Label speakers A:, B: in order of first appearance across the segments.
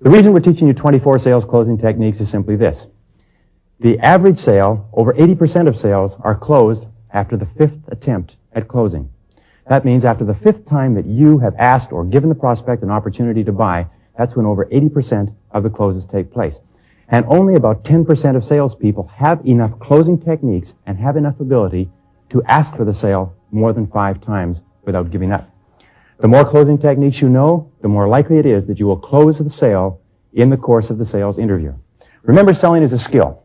A: The reason we're teaching you 24 sales closing techniques is simply this. The average sale, over 80% of sales, are closed after the 5th attempt at closing. That means after the 5th time that you have asked or given the prospect an opportunity to buy, that's when over 80% of the closes take place. And only about 10% of salespeople have enough closing techniques and have enough ability to ask for the sale more than 5 times without giving up. The more closing techniques you know, the more likely it is that you will close the sale in the course of the sales interview. Remember, selling is a skill.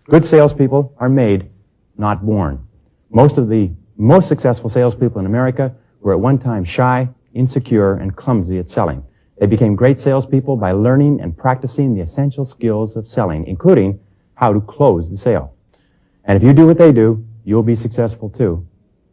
A: Good salespeople are made, not born. Most of the most successful salespeople in America were at one time shy, insecure, and clumsy at selling. They became great salespeople by learning and practicing the essential skills of selling, including how to close the sale. And if you do what they do, you'll be successful too,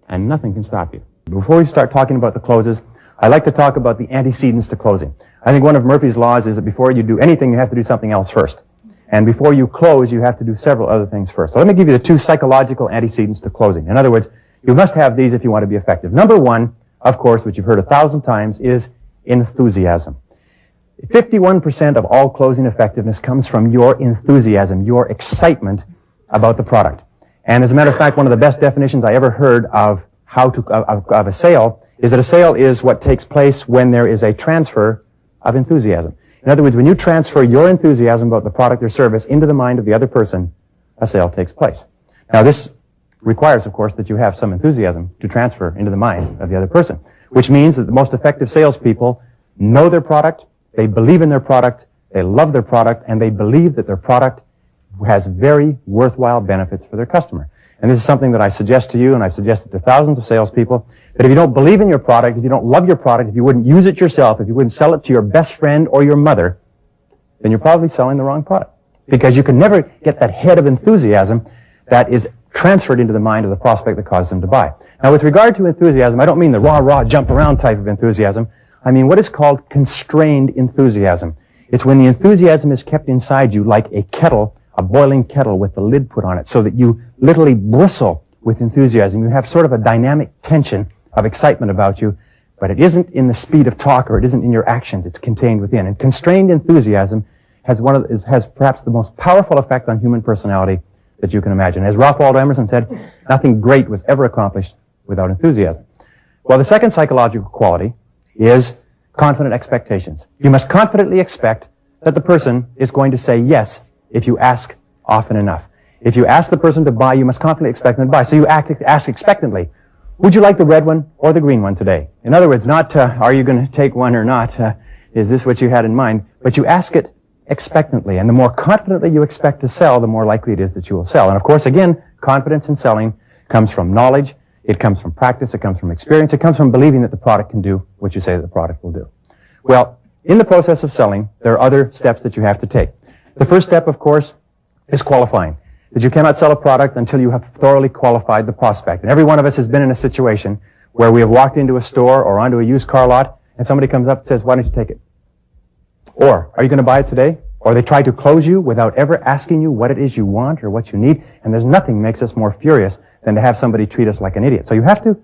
A: and nothing can stop you. Before we start talking about the closes, I like to talk about the antecedents to closing. I think one of Murphy's laws is that before you do anything, you have to do something else first. And before you close, you have to do several other things first. So let me give you the 2 psychological antecedents to closing. In other words, you must have these if you want to be effective. Number 1, of course, which you've heard 1,000 times, is enthusiasm. 51% of all closing effectiveness comes from your enthusiasm, your excitement about the product. And as a matter of fact, one of the best definitions I ever heard of of a sale is that a sale is what takes place when there is a transfer of enthusiasm. In other words, when you transfer your enthusiasm about the product or service into the mind of the other person, a sale takes place. Now, this requires, of course, that you have some enthusiasm to transfer into the mind of the other person, which means that the most effective salespeople know their product, they believe in their product, they love their product, and they believe that their product has very worthwhile benefits for their customer. And this is something that I suggest to you, and I've suggested to thousands of salespeople, that if you don't believe in your product, if you don't love your product, if you wouldn't use it yourself, if you wouldn't sell it to your best friend or your mother, then you're probably selling the wrong product. Because you can never get that head of enthusiasm that is transferred into the mind of the prospect that causes them to buy. Now, with regard to enthusiasm, I don't mean the rah-rah, jump-around type of enthusiasm. I mean what is called constrained enthusiasm. It's when the enthusiasm is kept inside you like a kettle, a boiling kettle with the lid put on it, so that you literally bristle with enthusiasm. You have sort of a dynamic tension of excitement about you, but it isn't in the speed of talk or it isn't in your actions. It's contained within. And constrained enthusiasm has perhaps the most powerful effect on human personality that you can imagine. As Ralph Waldo Emerson said, nothing great was ever accomplished without enthusiasm. Well, the second psychological quality is confident expectations. You must confidently expect that the person is going to say yes if you ask often enough. If you ask the person to buy, you must confidently expect them to buy. So you ask expectantly. Would you like the red one or the green one today? In other words, not are you going to take one or not, is this what you had in mind? But you ask it expectantly. And the more confidently you expect to sell, the more likely it is that you will sell. And of course, again, confidence in selling comes from knowledge, it comes from practice, it comes from experience, it comes from believing that the product can do what you say that the product will do. Well, in the process of selling, there are other steps that you have to take. The first step, of course, is qualifying. That you cannot sell a product until you have thoroughly qualified the prospect. And every one of us has been in a situation where we have walked into a store or onto a used car lot and somebody comes up and says, why don't you take it? Or, are you going to buy it today? Or they try to close you without ever asking you what it is you want or what you need. And there's nothing makes us more furious than to have somebody treat us like an idiot. So you have to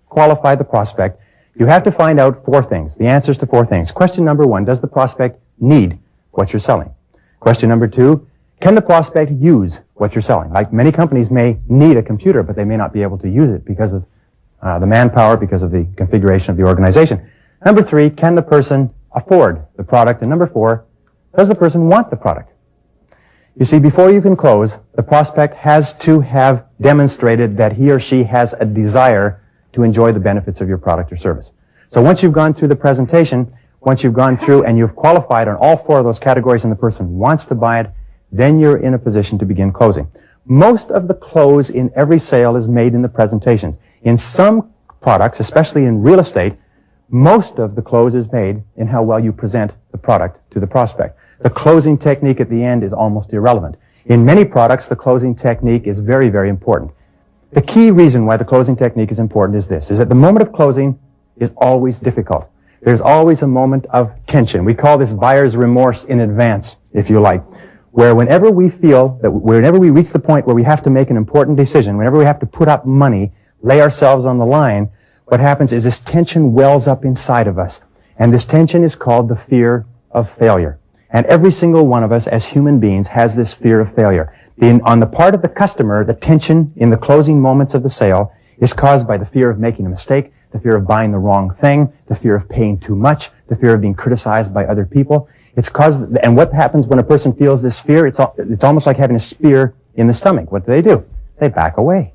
A: qualify the prospect. You have to find out 4 things, the answers to 4 things. Question number 1, does the prospect need what you're selling? Question number 2, can the prospect use what you're selling? Like many companies may need a computer, but they may not be able to use it because of the manpower, because of the configuration of the organization. Number 3, can the person afford the product? And number 4, does the person want the product? You see, before you can close, the prospect has to have demonstrated that he or she has a desire to enjoy the benefits of your product or service. So once you've gone through the presentation, once you've gone through and you've qualified on all 4 of those categories and the person wants to buy it, then you're in a position to begin closing. Most of the close in every sale is made in the presentations. In some products, especially in real estate, most of the close is made in how well you present the product to the prospect. The closing technique at the end is almost irrelevant. In many products, the closing technique is very, very important. The key reason why the closing technique is important is this, is that the moment of closing is always difficult. There's always a moment of tension. We call this buyer's remorse in advance, if you like, where whenever we feel that whenever we reach the point where we have to make an important decision, whenever we have to put up money, lay ourselves on the line, what happens is this tension wells up inside of us. And this tension is called the fear of failure. And every single one of us as human beings has this fear of failure. On the part of the customer, the tension in the closing moments of the sale is caused by the fear of making a mistake, the fear of buying the wrong thing, the fear of paying too much, the fear of being criticized by other people. It's caused, and what happens when a person feels this fear? It's almost like having a spear in the stomach. What do? They back away.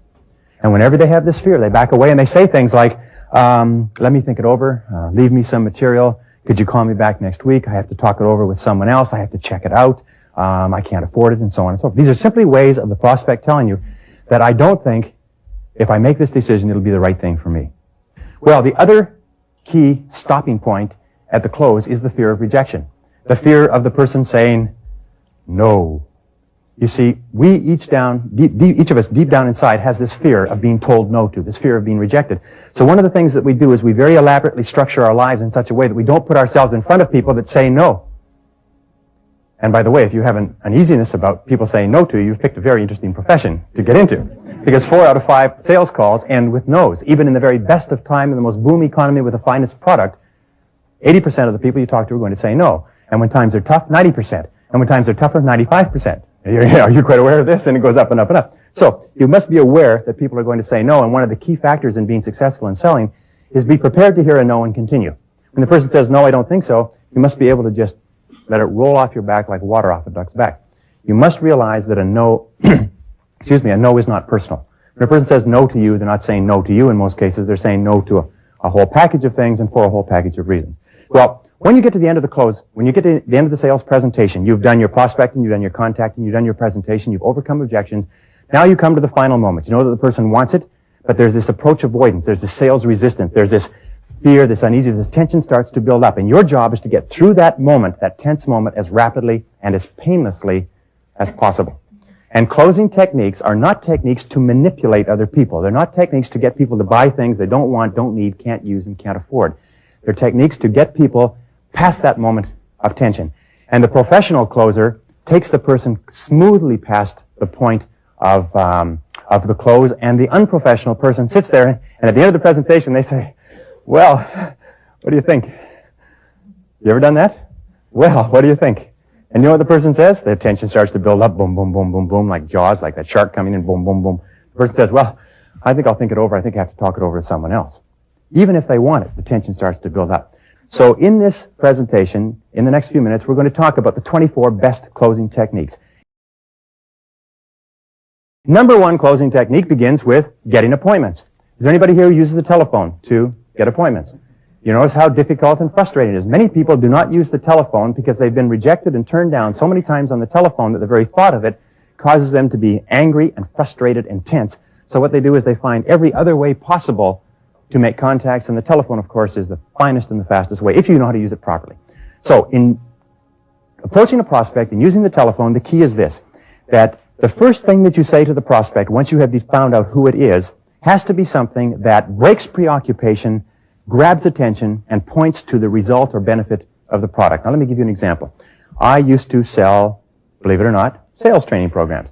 A: And whenever they have this fear, they back away and they say things like, let me think it over, leave me some material, could you call me back next week? I have to talk it over with someone else, I have to check it out, I can't afford it, and so on and so forth. These are simply ways of the prospect telling you that I don't think if I make this decision, it'll be the right thing for me. Well, the other key stopping point at the close is the fear of rejection. The fear of the person saying no. You see, each of us deep down inside has this fear of being told no to, this fear of being rejected. So one of the things that we do is we very elaborately structure our lives in such a way that we don't put ourselves in front of people that say no. And by the way, if you have an uneasiness about people saying no to you, you've picked a very interesting profession to get into. Because 4 out of 5 sales calls end with no's. Even in the very best of time, in the most boom economy with the finest product, 80% of the people you talk to are going to say no. And when times are tough, 90%. And when times are tougher, 95%. Are you quite aware of this? And it goes up and up and up. So you must be aware that people are going to say no. And one of the key factors in being successful in selling is be prepared to hear a no and continue. When the person says, no, I don't think so, you must be able to just let it roll off your back like water off a duck's back. You must realize that a no, a no is not personal. When a person says no to you, they're not saying no to you in most cases. They're saying no to a whole package of things and for a whole package of reasons. Well, when you get to the end of the close, when you get to the end of the sales presentation, you've done your prospecting, you've done your contacting, you've done your presentation, you've overcome objections. Now you come to the final moment. You know that the person wants it, but there's this approach avoidance, there's this sales resistance, there's this fear, this uneasiness, this tension starts to build up. And your job is to get through that moment, that tense moment, as rapidly and as painlessly as possible. And closing techniques are not techniques to manipulate other people. They're not techniques to get people to buy things they don't want, don't need, can't use, and can't afford. They're techniques to get people past that moment of tension. And the professional closer takes the person smoothly past the point of the close, and the unprofessional person sits there, and at the end of the presentation they say, well, what do you think? You ever done that? Well, what do you think? And you know what the person says? The tension starts to build up, boom, boom, boom, boom, boom, like Jaws, like that shark coming in, boom, boom, boom. The person says, well, I think I'll think it over. I think I have to talk it over with someone else. Even if they want it, the tension starts to build up. So in this presentation, in the next few minutes, we're going to talk about the 24 best closing techniques. Number 1 closing technique begins with getting appointments. Is there anybody here who uses the telephone to get appointments? You notice how difficult and frustrating it is. Many people do not use the telephone because they've been rejected and turned down so many times on the telephone that the very thought of it causes them to be angry and frustrated and tense. So what they do is they find every other way possible to make contacts, and the telephone, of course, is the finest and the fastest way, if you know how to use it properly. So in approaching a prospect and using the telephone, the key is this, that the first thing that you say to the prospect, once you have found out who it is, has to be something that breaks preoccupation, grabs attention, and points to the result or benefit of the product. Now, let me give you an example. I used to sell, believe it or not, sales training programs.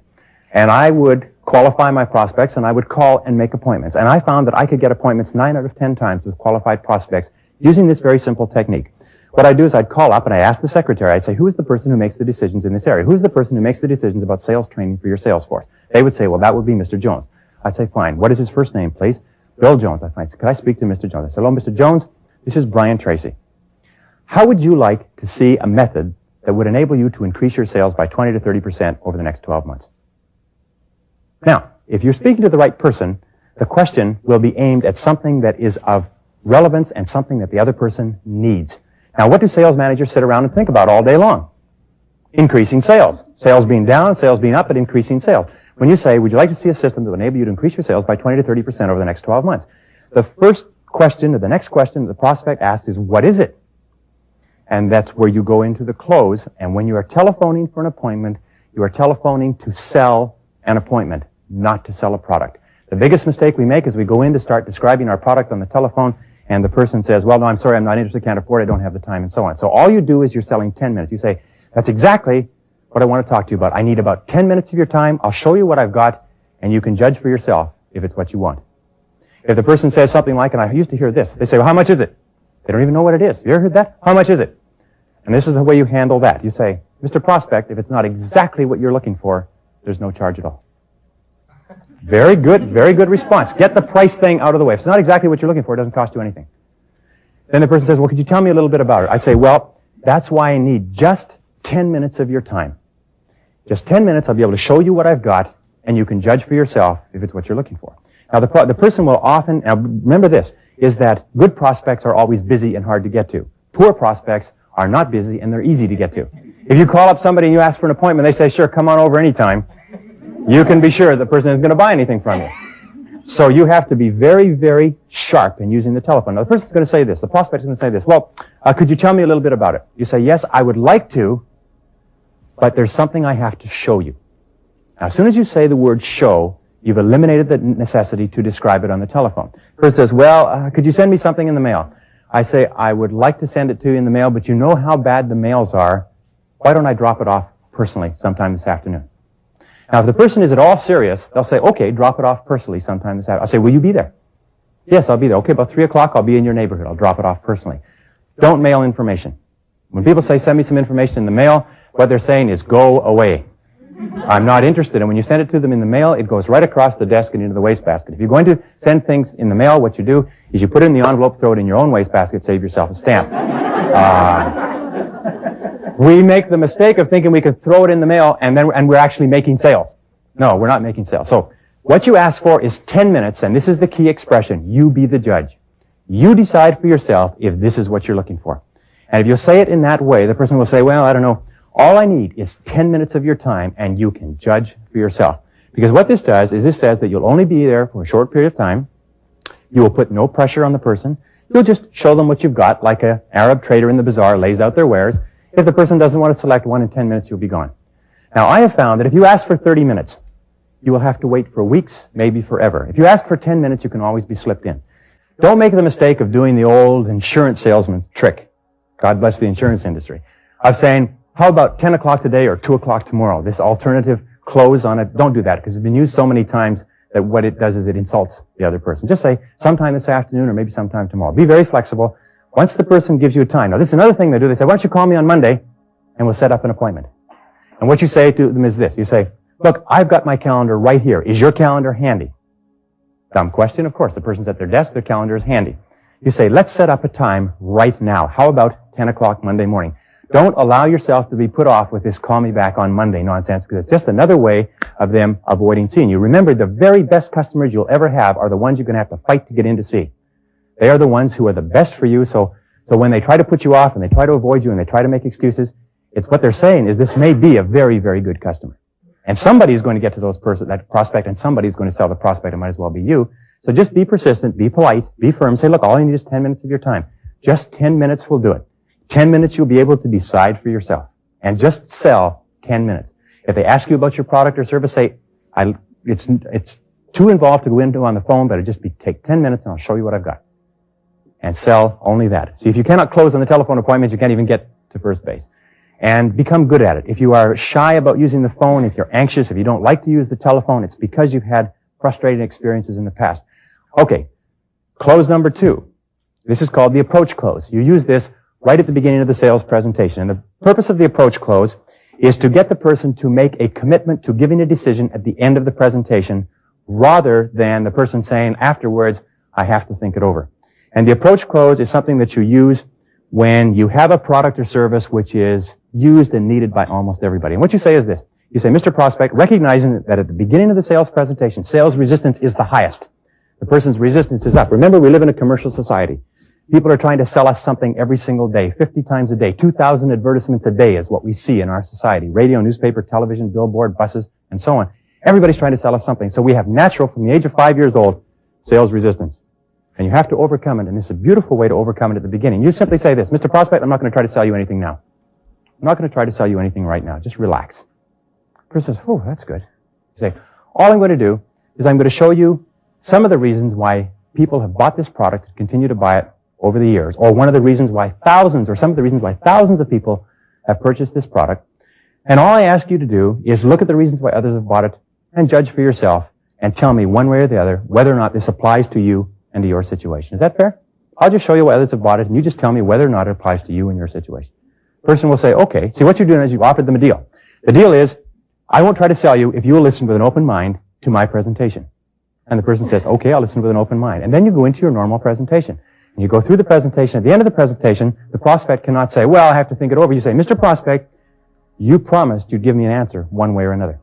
A: And I would qualify my prospects, and I would call and make appointments. And I found that I could get appointments 9 out of 10 times with qualified prospects using this very simple technique. What I'd do is I'd call up and I'd ask the secretary, I'd say, who is the person who makes the decisions in this area? Who's the person who makes the decisions about sales training for your sales force? They would say, well, that would be Mr. Jones. I'd say, fine. What is his first name, please? Bill Jones. I'd say, could I speak to Mr. Jones? I said, hello, Mr. Jones. This is Brian Tracy. How would you like to see a method that would enable you to increase your sales by 20 to 30% over the next 12 months? Now, if you're speaking to the right person, the question will be aimed at something that is of relevance and something that the other person needs. Now, what do sales managers sit around and think about all day long? Increasing sales. Sales being down, sales being up, but increasing sales. When you say, would you like to see a system that will enable you to increase your sales by 20 to 30% over the next 12 months? The first question or the next question that the prospect asks is, what is it? And that's where you go into the close. And when you are telephoning for an appointment, you are telephoning to sell an appointment, not to sell a product. The biggest mistake we make is we go in to start describing our product on the telephone, and the person says, well, no, I'm sorry, I'm not interested, can't afford it, I don't have the time, and so on. So all you do is you're selling 10 minutes. You say, that's exactly what I want to talk to you about. I need about 10 minutes of your time. I'll show you what I've got, and you can judge for yourself if it's what you want. If the person says something like, and I used to hear this, they say, well, how much is it? They don't even know what it is. You ever heard that? How much is it? And this is the way you handle that. You say, Mr. Prospect, if it's not exactly what you're looking for, there's no charge at all. Very good response. Get the price thing out of the way. If it's not exactly what you're looking for, it doesn't cost you anything. Then the person says, well, could you tell me a little bit about it? I say, well, that's why I need just 10 minutes of your time. Just 10 minutes, I'll be able to show you what I've got, and you can judge for yourself if it's what you're looking for. Now, the person will often, now remember this, is that good prospects are always busy and hard to get to. Poor prospects are not busy, and they're easy to get to. If you call up somebody and you ask for an appointment, they say, sure, come on over anytime, you can be sure the person isn't going to buy anything from you. So you have to be very, very sharp in using the telephone. Now, the person's going to say this. The prospect's going to say this. Well, could you tell me a little bit about it? You say, yes, I would like to, but there's something I have to show you. Now, as soon as you say the word show, you've eliminated the necessity to describe it on the telephone. The person says, well, could you send me something in the mail? I say, I would like to send it to you in the mail, but you know how bad the mails are. Why don't I drop it off personally sometime this afternoon? Now, if the person is at all serious, they'll say, okay, drop it off personally sometime this afternoon. I'll say, will you be there? Yes, I'll be there. Okay, about 3 o'clock, I'll be in your neighborhood. I'll drop it off personally. Don't mail information. When people say, send me some information in the mail, what they're saying is, go away. I'm not interested. And when you send it to them in the mail, it goes right across the desk and into the wastebasket. If you're going to send things in the mail, what you do is you put it in the envelope, throw it in your own wastebasket, save yourself a stamp. We make the mistake of thinking we can throw it in the mail and we're actually making sales. No, we're not making sales. So what you ask for is 10 minutes, and this is the key expression. You be the judge. You decide for yourself if this is what you're looking for. And if you say it in that way, the person will say, well, I don't know. All I need is 10 minutes of your time, and you can judge for yourself. Because what this does is this says that you'll only be there for a short period of time. You will put no pressure on the person. You'll just show them what you've got, like an Arab trader in the bazaar lays out their wares. If the person doesn't want to select one in 10 minutes, you'll be gone. Now, I have found that if you ask for 30 minutes, you will have to wait for weeks, maybe forever. If you ask for 10 minutes, you can always be slipped in. Don't make the mistake of doing the old insurance salesman's trick. God bless the insurance industry. Of saying, how about 10 o'clock today or 2 o'clock tomorrow? This alternative close on it. Don't do that, because it's been used so many times that what it does is it insults the other person. Just say, sometime this afternoon or maybe sometime tomorrow. Be very flexible. Once the person gives you a time. Now, this is another thing they do. They say, why don't you call me on Monday and we'll set up an appointment. And what you say to them is this. You say, look, I've got my calendar right here. Is your calendar handy? Dumb question, of course. The person's at their desk. Their calendar is handy. You say, let's set up a time right now. How about 10 o'clock Monday morning? Don't allow yourself to be put off with this call me back on Monday nonsense, because it's just another way of them avoiding seeing you. Remember, the very best customers you'll ever have are the ones you're going to have to fight to get in to see. They are the ones who are the best for you. So when they try to put you off and they try to avoid you and they try to make excuses, it's what they're saying is this may be a very, very good customer. And somebody's going to get to that prospect, and somebody's going to sell the prospect. It might as well be you. So just be persistent, be polite, be firm. Say, look, all I need is 10 minutes of your time. Just 10 minutes will do it. 10 minutes you'll be able to decide for yourself. And just sell 10 minutes. If they ask you about your product or service, say, it's too involved to go into on the phone, but take 10 minutes and I'll show you what I've got. And sell only that. See, if you cannot close on the telephone appointments, you can't even get to first base. And become good at it. If you are shy about using the phone, if you're anxious, if you don't like to use the telephone, it's because you've had frustrating experiences in the past. Okay, close number 2. This is called the approach close. You use this right at the beginning of the sales presentation. And the purpose of the approach close is to get the person to make a commitment to giving a decision at the end of the presentation, rather than the person saying afterwards, I have to think it over. And the approach close is something that you use when you have a product or service which is used and needed by almost everybody. And what you say is this. You say, Mr. Prospect, recognizing that at the beginning of the sales presentation, sales resistance is the highest. The person's resistance is up. Remember, we live in a commercial society. People are trying to sell us something every single day, 50 times a day. 2,000 advertisements a day is what we see in our society. Radio, newspaper, television, billboard, buses, and so on. Everybody's trying to sell us something. So we have natural, from the age of 5 years old, sales resistance. And you have to overcome it, and it's a beautiful way to overcome it at the beginning. You simply say this, Mr. Prospect, I'm not going to try to sell you anything now. I'm not going to try to sell you anything right now. Just relax. The person says, oh, that's good. You say, all I'm going to do is I'm going to show you some of the reasons why people have bought this product and continue to buy it over the years, or one of the reasons why thousands, or some of the reasons why thousands of people have purchased this product. And all I ask you to do is look at the reasons why others have bought it and judge for yourself and tell me one way or the other whether or not this applies to you and to your situation. Is that fair? I'll just show you why others have bought it, and you just tell me whether or not it applies to you and your situation. Person will say, okay, see what you're doing is you've offered them a deal. The deal is, I won't try to sell you if you will listen with an open mind to my presentation. And the person says, okay, I'll listen with an open mind. And then you go into your normal presentation. And you go through the presentation. At the end of the presentation, the prospect cannot say, well, I have to think it over. You say, Mr. Prospect, you promised you'd give me an answer one way or another.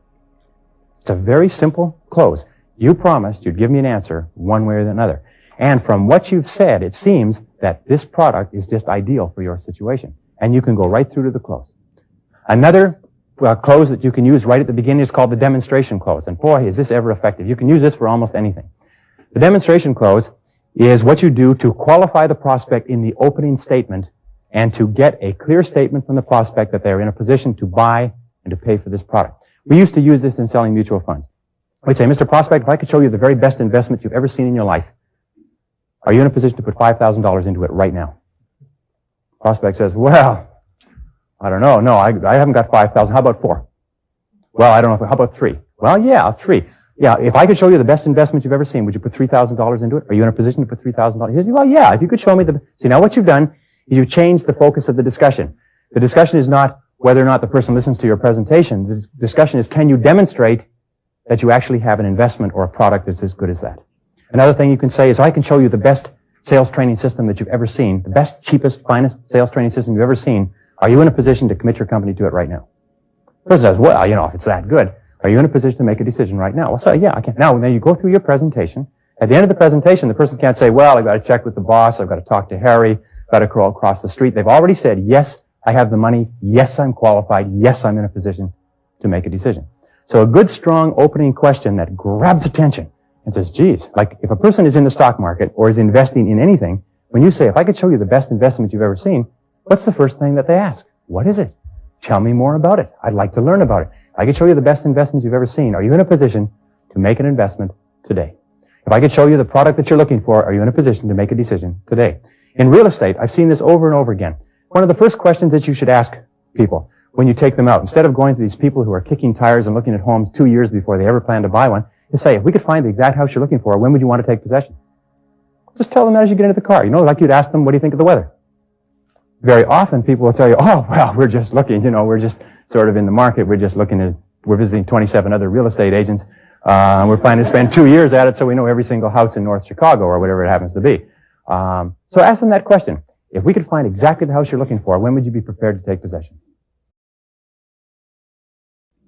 A: It's a very simple close. You promised you'd give me an answer one way or another. And from what you've said, it seems that this product is just ideal for your situation. And you can go right through to the close. Another close that you can use right at the beginning is called the demonstration close. And boy, is this ever effective. You can use this for almost anything. The demonstration close is what you do to qualify the prospect in the opening statement and to get a clear statement from the prospect that they're in a position to buy and to pay for this product. We used to use this in selling mutual funds. We'd say, Mr. Prospect, if I could show you the very best investment you've ever seen in your life, are you in a position to put $5,000 into it right now? Prospect says, well, I don't know. No, I haven't got 5,000. How about 4? Well, I don't know. How about 3? Well, yeah, 3. Yeah, if I could show you the best investment you've ever seen, would you put $3,000 into it? Are you in a position to put $3,000? He says, well, yeah, if you could show me the... See, now what you've done is you've changed the focus of the discussion. The discussion is not whether or not the person listens to your presentation. The discussion is, can you demonstrate that you actually have an investment or a product that's as good as that? Another thing you can say is, I can show you the best sales training system that you've ever seen, the best, cheapest, finest sales training system you've ever seen. Are you in a position to commit your company to it right now? The person says, well, you know, if it's that good, are you in a position to make a decision right now? Well, so yeah, I can. Now, then you go through your presentation. At the end of the presentation, the person can't say, well, I've got to check with the boss, I've got to talk to Harry, I've got to crawl across the street. They've already said, yes, I have the money, yes, I'm qualified, yes, I'm in a position to make a decision. So a good, strong opening question that grabs attention and says, geez, like if a person is in the stock market or is investing in anything, when you say, if I could show you the best investment you've ever seen, what's the first thing that they ask? What is it? Tell me more about it. I'd like to learn about it. If I could show you the best investments you've ever seen, are you in a position to make an investment today? If I could show you the product that you're looking for, are you in a position to make a decision today? In real estate, I've seen this over and over again. One of the first questions that you should ask people when you take them out, instead of going to these people who are kicking tires and looking at homes 2 years before they ever plan to buy one, is say, if we could find the exact house you're looking for, when would you want to take possession? Just tell them that as you get into the car. You know, like you'd ask them, what do you think of the weather? Very often people will tell you, oh, well, we're just looking, you know, we're just sort of in the market. We're just looking at, we're visiting 27 other real estate agents. We're planning to spend 2 years at it so we know every single house in North Chicago or whatever it happens to be. So ask them that question. If we could find exactly the house you're looking for, when would you be prepared to take possession?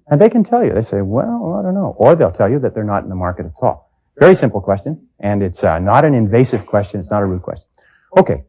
A: And they can tell you. They say, well, I don't know. Or they'll tell you that they're not in the market at all. Very simple question, and it's not an invasive question. It's not a rude question. Okay.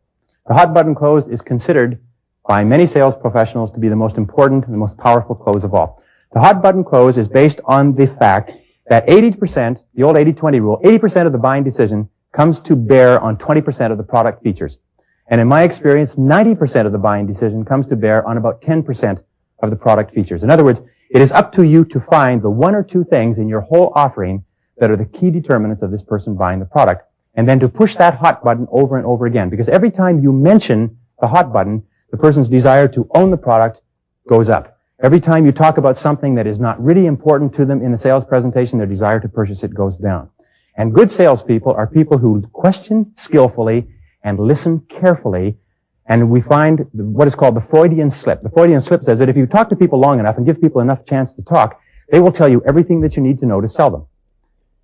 A: The hot button close is considered by many sales professionals to be the most important and the most powerful close of all. The hot button close is based on the fact that 80%, the old 80-20 rule, 80% of the buying decision comes to bear on 20% of the product features. And in my experience, 90% of the buying decision comes to bear on about 10% of the product features. In other words, it is up to you to find the 1 or 2 things in your whole offering that are the key determinants of this person buying the product, and then to push that hot button over and over again. Because every time you mention the hot button, the person's desire to own the product goes up. Every time you talk about something that is not really important to them in the sales presentation, their desire to purchase it goes down. And good salespeople are people who question skillfully and listen carefully. And we find what is called the Freudian slip. The Freudian slip says that if you talk to people long enough and give people enough chance to talk, they will tell you everything that you need to know to sell them.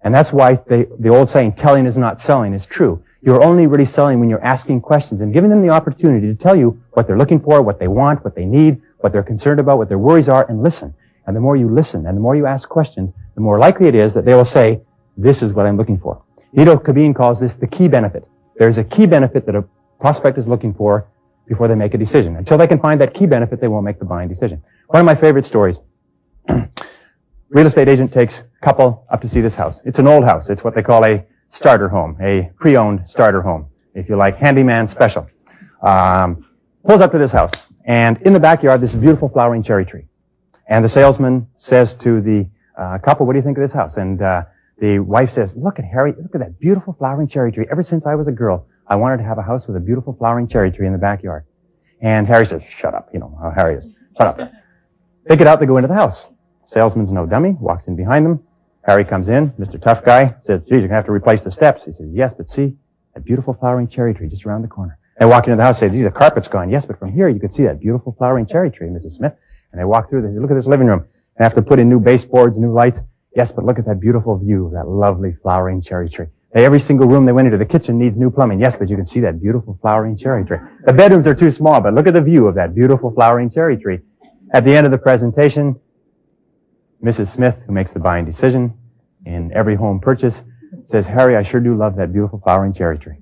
A: And that's why the old saying, telling is not selling, is true. You're only really selling when you're asking questions and giving them the opportunity to tell you what they're looking for, what they want, what they need, what they're concerned about, what their worries are, and listen. And the more you listen and the more you ask questions, the more likely it is that they will say, this is what I'm looking for. Nito Cabine calls this the key benefit. There's a key benefit that a prospect is looking for before they make a decision. Until they can find that key benefit, they won't make the buying decision. One of my favorite stories. Real estate agent takes a couple up to see this house. It's an old house. It's what they call a starter home, a pre-owned starter home, if you like, handyman special. Pulls up to this house, and in the backyard, there's a beautiful flowering cherry tree. And the salesman says to the couple, what do you think of this house? And the wife says, look at Harry, look at that beautiful flowering cherry tree. Ever since I was a girl, I wanted to have a house with a beautiful flowering cherry tree in the backyard. And Harry says, shut up. You know how Harry is. Shut up. They get out, they go into the house. Salesman's no dummy, walks in behind them. Harry comes in, Mr. Tough Guy, says, geez, you're going to have to replace the steps. He says, yes, but see, that beautiful flowering cherry tree just around the corner. They walk into the house and say, gee, the carpet's gone. Yes, but from here you could see that beautiful flowering cherry tree, Mrs. Smith. And they walk through, they say, look at this living room. They have to put in new baseboards, new lights. Yes, but look at that beautiful view of that lovely flowering cherry tree. Every single room they went into, the kitchen needs new plumbing. Yes, but you can see that beautiful flowering cherry tree. The bedrooms are too small, but look at the view of that beautiful flowering cherry tree. At the end of the presentation, Mrs. Smith, who makes the buying decision in every home purchase, says, Harry, I sure do love that beautiful flowering cherry tree.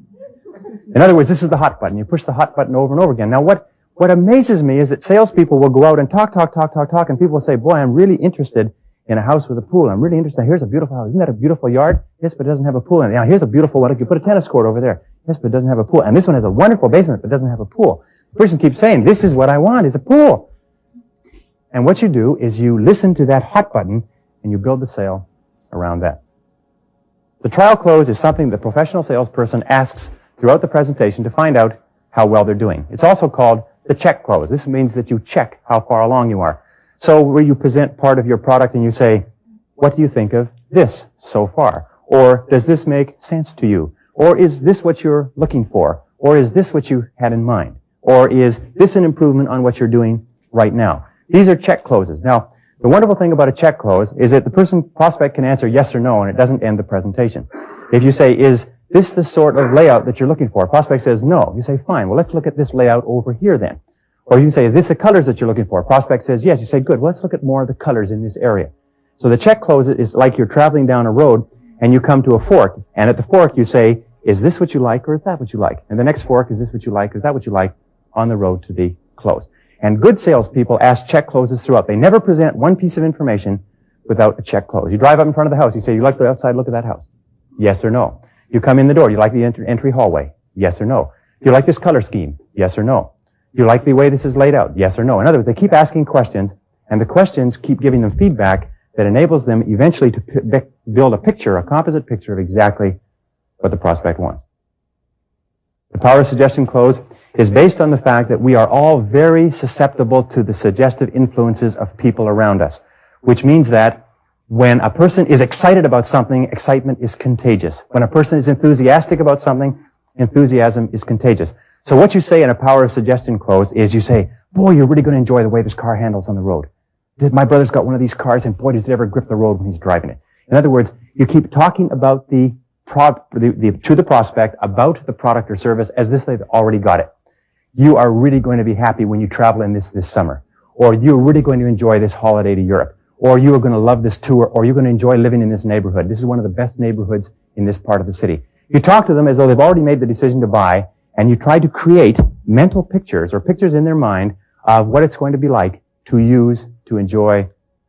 A: In other words, this is the hot button. You push the hot button over and over again. Now, what amazes me is that salespeople will go out and talk, and people will say, boy, I'm really interested in a house with a pool. I'm really interested. Here's a beautiful house. Isn't that a beautiful yard? Yes, but it doesn't have a pool in it. Now, here's a beautiful one. You put a tennis court over there. Yes, but it doesn't have a pool. And this one has a wonderful basement, but doesn't have a pool. The person keeps saying, this is what I want, is a pool. And what you do is you listen to that hot button and you build the sale around that. The trial close is something the professional salesperson asks throughout the presentation to find out how well they're doing. It's also called the check close. This means that you check how far along you are. So where you present part of your product and you say, what do you think of this so far? Or does this make sense to you? Or is this what you're looking for? Or is this what you had in mind? Or is this an improvement on what you're doing right now? These are check closes. Now, the wonderful thing about a check close is that the prospect can answer yes or no, and it doesn't end the presentation. If you say, is this the sort of layout that you're looking for? Prospect says no. You say, fine, well, let's look at this layout over here then. Or you can say, is this the colors that you're looking for? Prospect says yes. You say, good, well, let's look at more of the colors in this area. So the check close is like you're traveling down a road and you come to a fork, and at the fork you say, is this what you like or is that what you like? And the next fork, is this what you like or is that what you like, on the road to the close. And good salespeople ask check closes throughout. They never present one piece of information without a check close. You drive up in front of the house. You say, you like the outside look of that house? Yes or no. You come in the door. You like the entry hallway? Yes or no. You like this color scheme? Yes or no. You like the way this is laid out? Yes or no. In other words, they keep asking questions, and the questions keep giving them feedback that enables them eventually to build a picture, a composite picture of exactly what the prospect wants. The power of suggestion close is based on the fact that we are all very susceptible to the suggestive influences of people around us, which means that when a person is excited about something, excitement is contagious. When a person is enthusiastic about something, enthusiasm is contagious. So what you say in a power of suggestion close is you say, boy, you're really going to enjoy the way this car handles on the road. My brother's got one of these cars, and boy, does it ever grip the road when he's driving it. In other words, you keep talking about to the prospect about the product or service as if they've already got it. You are really going to be happy when you travel in this summer. Or you're really going to enjoy this holiday to Europe. Or you are going to love this tour. Or you're going to enjoy living in this neighborhood. This is one of the best neighborhoods in this part of the city. You talk to them as though they've already made the decision to buy, and you try to create mental pictures or pictures in their mind of what it's going to be like to use, to enjoy,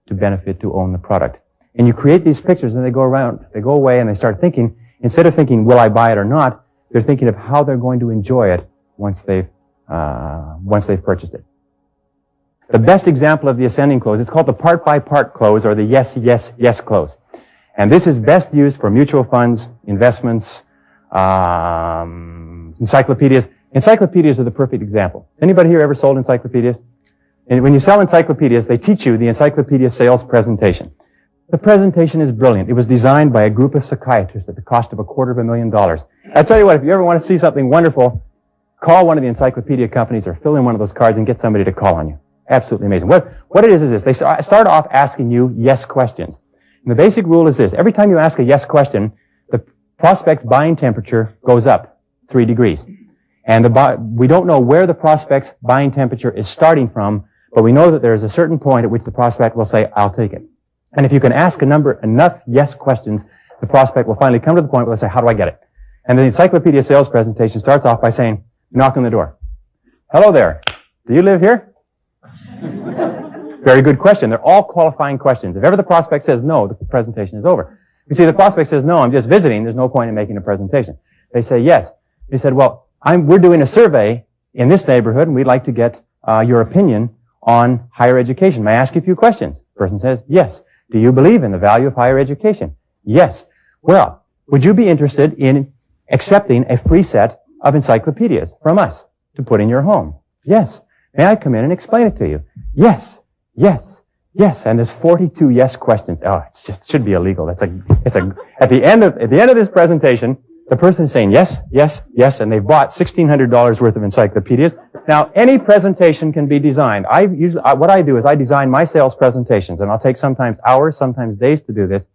A: to benefit, to own the product. And you create these pictures, and they go away, and they start thinking, instead of thinking, will I buy it or not, they're thinking of how they're going to enjoy it once they've purchased it. The best example of the ascending close, it's called the part-by-part close, or the yes, yes, yes close. And this is best used for mutual funds, investments, encyclopedias. Encyclopedias are the perfect example. Anybody here ever sold encyclopedias? And when you sell encyclopedias, they teach you the encyclopedia sales presentation. The presentation is brilliant. It was designed by a group of psychiatrists at the cost of $250,000. I tell you what, if you ever want to see something wonderful, call one of the encyclopedia companies or fill in one of those cards and get somebody to call on you. Absolutely amazing. What it is this. They start off asking you yes questions. And the basic rule is this. Every time you ask a yes question, the prospect's buying temperature goes up 3 degrees. And we don't know where the prospect's buying temperature is starting from, but we know that there is a certain point at which the prospect will say, I'll take it. And if you can ask enough yes questions, the prospect will finally come to the point where they say, how do I get it? And the encyclopedia sales presentation starts off by saying, knock on the door. Hello there. Do you live here? Very good question. They're all qualifying questions. If ever the prospect says no, the presentation is over. You see, the prospect says, no, I'm just visiting. There's no point in making a presentation. They say yes. They said, well, we're doing a survey in this neighborhood, and we'd like to get your opinion on higher education. May I ask you a few questions? The person says, yes. Do you believe in the value of higher education? Yes. Well, would you be interested in accepting a free set of encyclopedias from us to put in your home? Yes. May I come in and explain it to you? Yes. Yes. Yes. And there's 42 yes questions. Oh, it should be illegal. At the end of this presentation, The person is saying yes, yes, yes, and they've bought $1,600 worth of encyclopedias. Now, any presentation can be designed. What I do is I design my sales presentations, and I'll take sometimes hours, sometimes days to do this,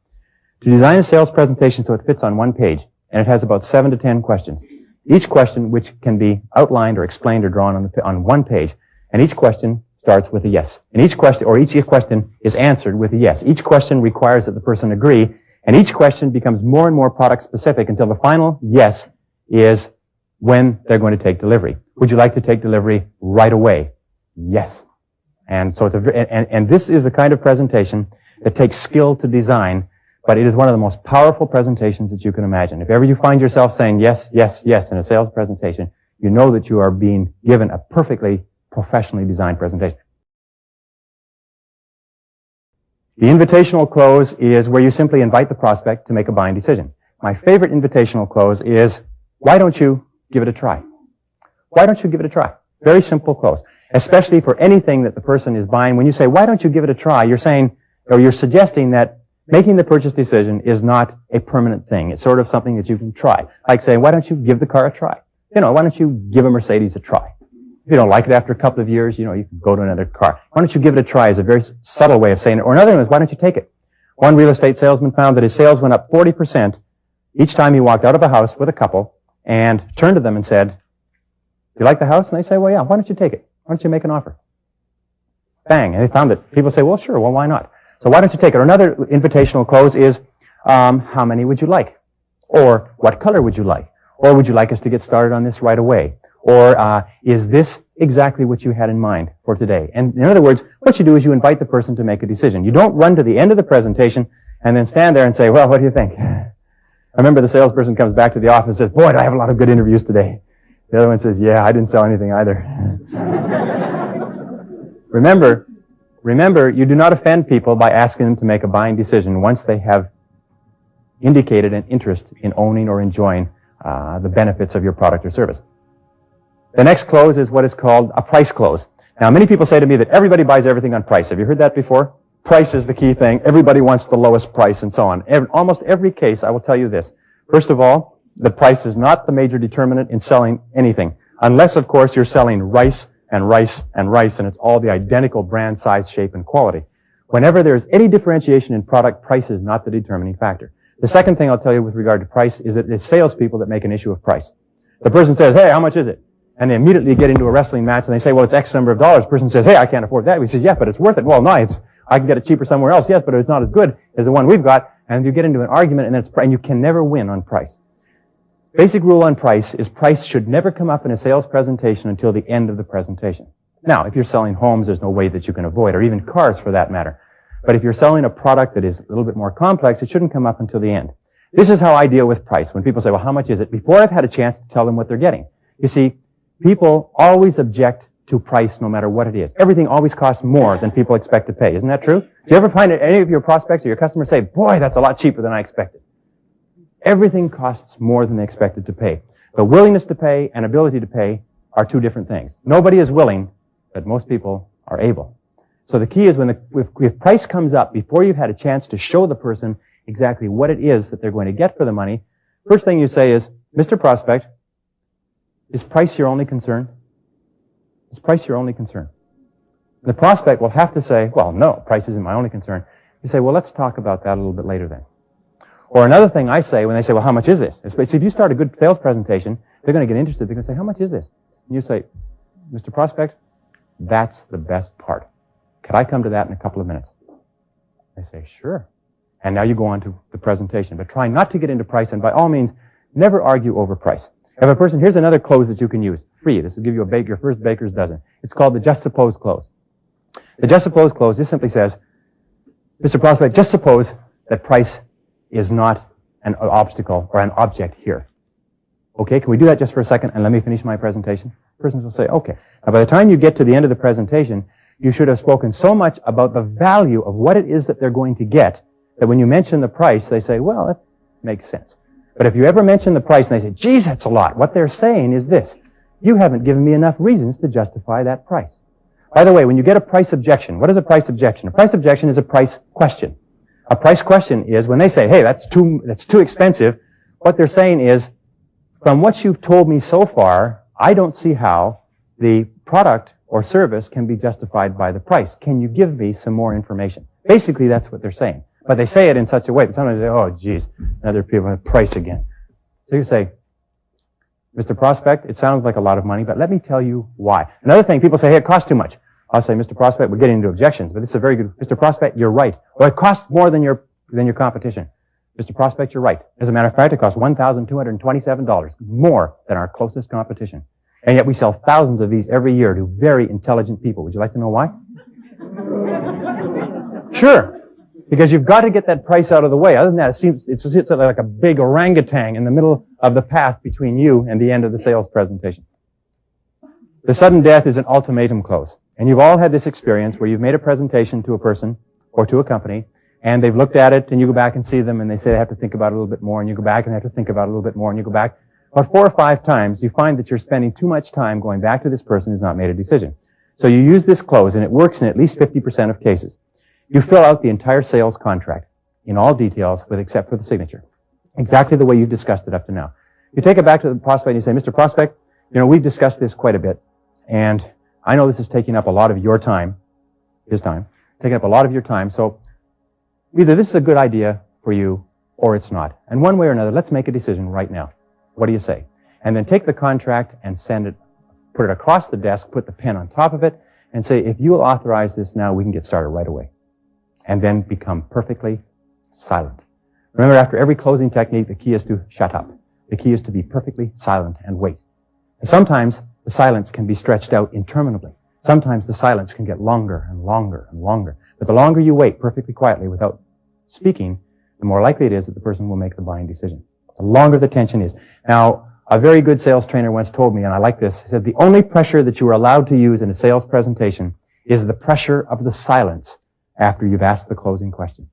A: to design a sales presentation so it fits on one page, and it has about 7 to 10 questions. Each question which can be outlined or explained or drawn on one page, and each question starts with a yes. And each question is answered with a yes. Each question requires that the person agree, and each question becomes more and more product specific until the final yes is when they're going to take delivery. Would you like to take delivery right away? Yes. And so and this is the kind of presentation that takes skill to design, but it is one of the most powerful presentations that you can imagine. If ever you find yourself saying yes, yes, yes in a sales presentation, you know that you are being given a perfectly professionally designed presentation. The invitational close is where you simply invite the prospect to make a buying decision. My favorite invitational close is, why don't you give it a try? Why don't you give it a try? Very simple close, especially for anything that the person is buying. When you say, why don't you give it a try, you're saying, or you're suggesting that making the purchase decision is not a permanent thing. It's sort of something that you can try. Like saying, why don't you give the car a try? Why don't you give a Mercedes a try? If you don't like it after a couple of years, you can go to another car. Why don't you give it a try is a very subtle way of saying it. Or another one is, why don't you take it? One real estate salesman found that his sales went up 40% each time he walked out of a house with a couple and turned to them and said, do you like the house? And they say, well, yeah, why don't you take it? Why don't you make an offer? Bang. And they found that people say, well, sure, well, why not? So why don't you take it? Or another invitational close is, how many would you like? Or what color would you like? Or would you like us to get started on this right away? Or is this exactly what you had in mind for today? And in other words, what you do is you invite the person to make a decision. You don't run to the end of the presentation and then stand there and say, well, what do you think? I remember the salesperson comes back to the office and says, boy, do I have a lot of good interviews today. The other one says, yeah, I didn't sell anything either. Remember, you do not offend people by asking them to make a buying decision once they have indicated an interest in owning or enjoying the benefits of your product or service. The next close is what is called a price close. Now, many people say to me that everybody buys everything on price. Have you heard that before? Price is the key thing. Everybody wants the lowest price and so on. Almost every case, I will tell you this. First of all, the price is not the major determinant in selling anything. Unless, of course, you're selling rice and rice and rice, and it's all the identical brand, size, shape, and quality. Whenever there's any differentiation in product, price is not the determining factor. The second thing I'll tell you with regard to price is that it's salespeople that make an issue of price. The person says, hey, how much is it? And they immediately get into a wrestling match and they say, well, it's X number of dollars. The person says, hey, I can't afford that. He says, yeah, but it's worth it. Well, no, I can get it cheaper somewhere else. Yes, but it's not as good as the one we've got. And you get into an argument and you can never win on price. Basic rule on price is price should never come up in a sales presentation until the end of the presentation. Now, if you're selling homes, there's no way that you can avoid, or even cars for that matter. But if you're selling a product that is a little bit more complex, it shouldn't come up until the end. This is how I deal with price. When people say, well, how much is it? Before I've had a chance to tell them what they're getting. You see, people always object to price no matter what it is. Everything always costs more than people expect to pay. Isn't that true? Do you ever find any of your prospects or your customers say, boy, that's a lot cheaper than I expected? Everything costs more than they expected to pay. But willingness to pay and ability to pay are two different things. Nobody is willing, but most people are able. So the key is if price comes up before you've had a chance to show the person exactly what it is that they're going to get for the money, first thing you say is, Mr. Prospect, is price your only concern? Is price your only concern? The prospect will have to say, well, no, price isn't my only concern. You say, well, let's talk about that a little bit later then. Or another thing I say when they say, well, how much is this? Especially if you start a good sales presentation, they're going to get interested. They're going to say, how much is this? And you say, Mr. Prospect, that's the best part. Could I come to that in a couple of minutes? They say, sure. And now you go on to the presentation. But try not to get into price, and by all means, never argue over price. If a person, here's another close that you can use. Free. This will give you your first baker's dozen. It's called the just suppose close. The just suppose close just simply says, Mr. Prospect, just suppose that price is not an obstacle or an object here. Okay, can we do that just for a second and let me finish my presentation? Persons will say, okay. Now by the time you get to the end of the presentation, you should have spoken so much about the value of what it is that they're going to get that when you mention the price, they say, well, that makes sense. But if you ever mention the price and they say, geez, that's a lot, what they're saying is this: you haven't given me enough reasons to justify that price. By the way, when you get a price objection, what is a price objection? A price objection is a price question. A price question is when they say, hey, that's too expensive, what they're saying is, from what you've told me so far, I don't see how the product or service can be justified by the price. Can you give me some more information? Basically, that's what they're saying. But they say it in such a way that sometimes they say, oh, geez, another people price again. So you say, Mr. Prospect, it sounds like a lot of money, but let me tell you why. Another thing, people say, hey, it costs too much. I'll say, Mr. Prospect, we're getting into objections, but this is a very good, Mr. Prospect, you're right. Well, it costs more than your competition. Mr. Prospect, you're right. As a matter of fact, it costs $1,227 more than our closest competition. And yet we sell thousands of these every year to very intelligent people. Would you like to know why? Sure. Because you've got to get that price out of the way. Other than that, it's like a big orangutan in the middle of the path between you and the end of the sales presentation. The sudden death is an ultimatum close. And you've all had this experience where you've made a presentation to a person or to a company, and they've looked at it, and you go back and see them, and they say they have to think about it a little bit more, and you go back and they have to think about it a little bit more, and you go back. About 4 or 5 times, you find that you're spending too much time going back to this person who's not made a decision. So you use this close, and it works in at least 50% of cases. You fill out the entire sales contract in all details, except for the signature. Exactly the way you discussed it up to now. You take it back to the prospect and you say, Mr. Prospect, we've discussed this quite a bit, and I know this is taking up a lot of your time, his time, taking up a lot of your time, so either this is a good idea for you or it's not. And one way or another, let's make a decision right now. What do you say? And then take the contract and send it, put it across the desk, put the pen on top of it, and say, if you will authorize this now, we can get started right away. And then become perfectly silent. Remember, after every closing technique, the key is to shut up. The key is to be perfectly silent and wait. And sometimes the silence can be stretched out interminably. Sometimes the silence can get longer and longer and longer. But the longer you wait perfectly quietly without speaking, the more likely it is that the person will make the buying decision. The longer the tension is. Now, a very good sales trainer once told me, and I like this, he said, the only pressure that you are allowed to use in a sales presentation is the pressure of the silence after you've asked the closing question.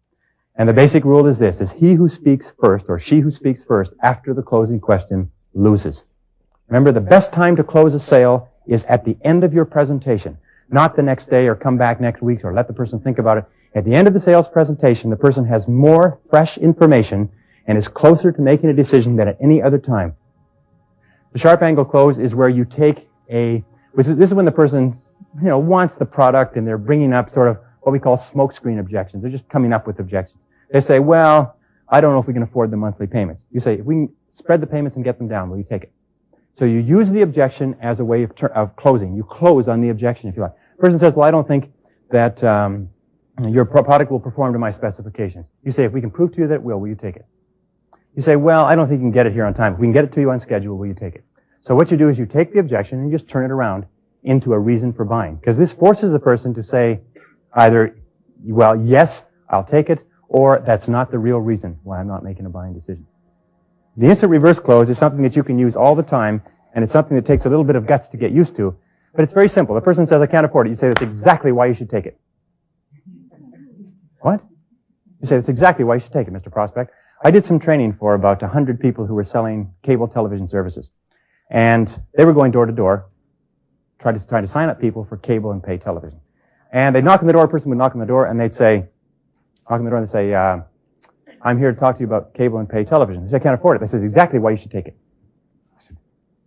A: And the basic rule is this, is he who speaks first, or she who speaks first after the closing question loses. Remember, the best time to close a sale is at the end of your presentation, not the next day or come back next week or let the person think about it. At the end of the sales presentation, the person has more fresh information and is closer to making a decision than at any other time. The sharp angle close is where you take this is when the person, wants the product and they're bringing up sort of what we call smokescreen objections. They're just coming up with objections. They say, well, I don't know if we can afford the monthly payments. You say, if we can spread the payments and get them down, will you take it? So you use the objection as a way of closing. You close on the objection, if you like. The person says, well, I don't think that your product will perform to my specifications. You say, if we can prove to you that it will you take it? You say, well, I don't think you can get it here on time. If we can get it to you on schedule, will you take it? So what you do is you take the objection and you just turn it around into a reason for buying. Because this forces the person to say either, well, yes, I'll take it, or that's not the real reason why I'm not making a buying decision. The instant reverse close is something that you can use all the time, and it's something that takes a little bit of guts to get used to. But it's very simple. The person says, I can't afford it. You say, that's exactly why you should take it. What? You say, that's exactly why you should take it, Mr. Prospect. I did some training for about 100 people who were selling cable television services. And they were going door to door, trying to sign up people for cable and pay television. And they'd knock on the door, a person would knock on the door, and they'd say, I'm here to talk to you about cable and pay television. They say, I can't afford it. They said, exactly why you should take it. I said,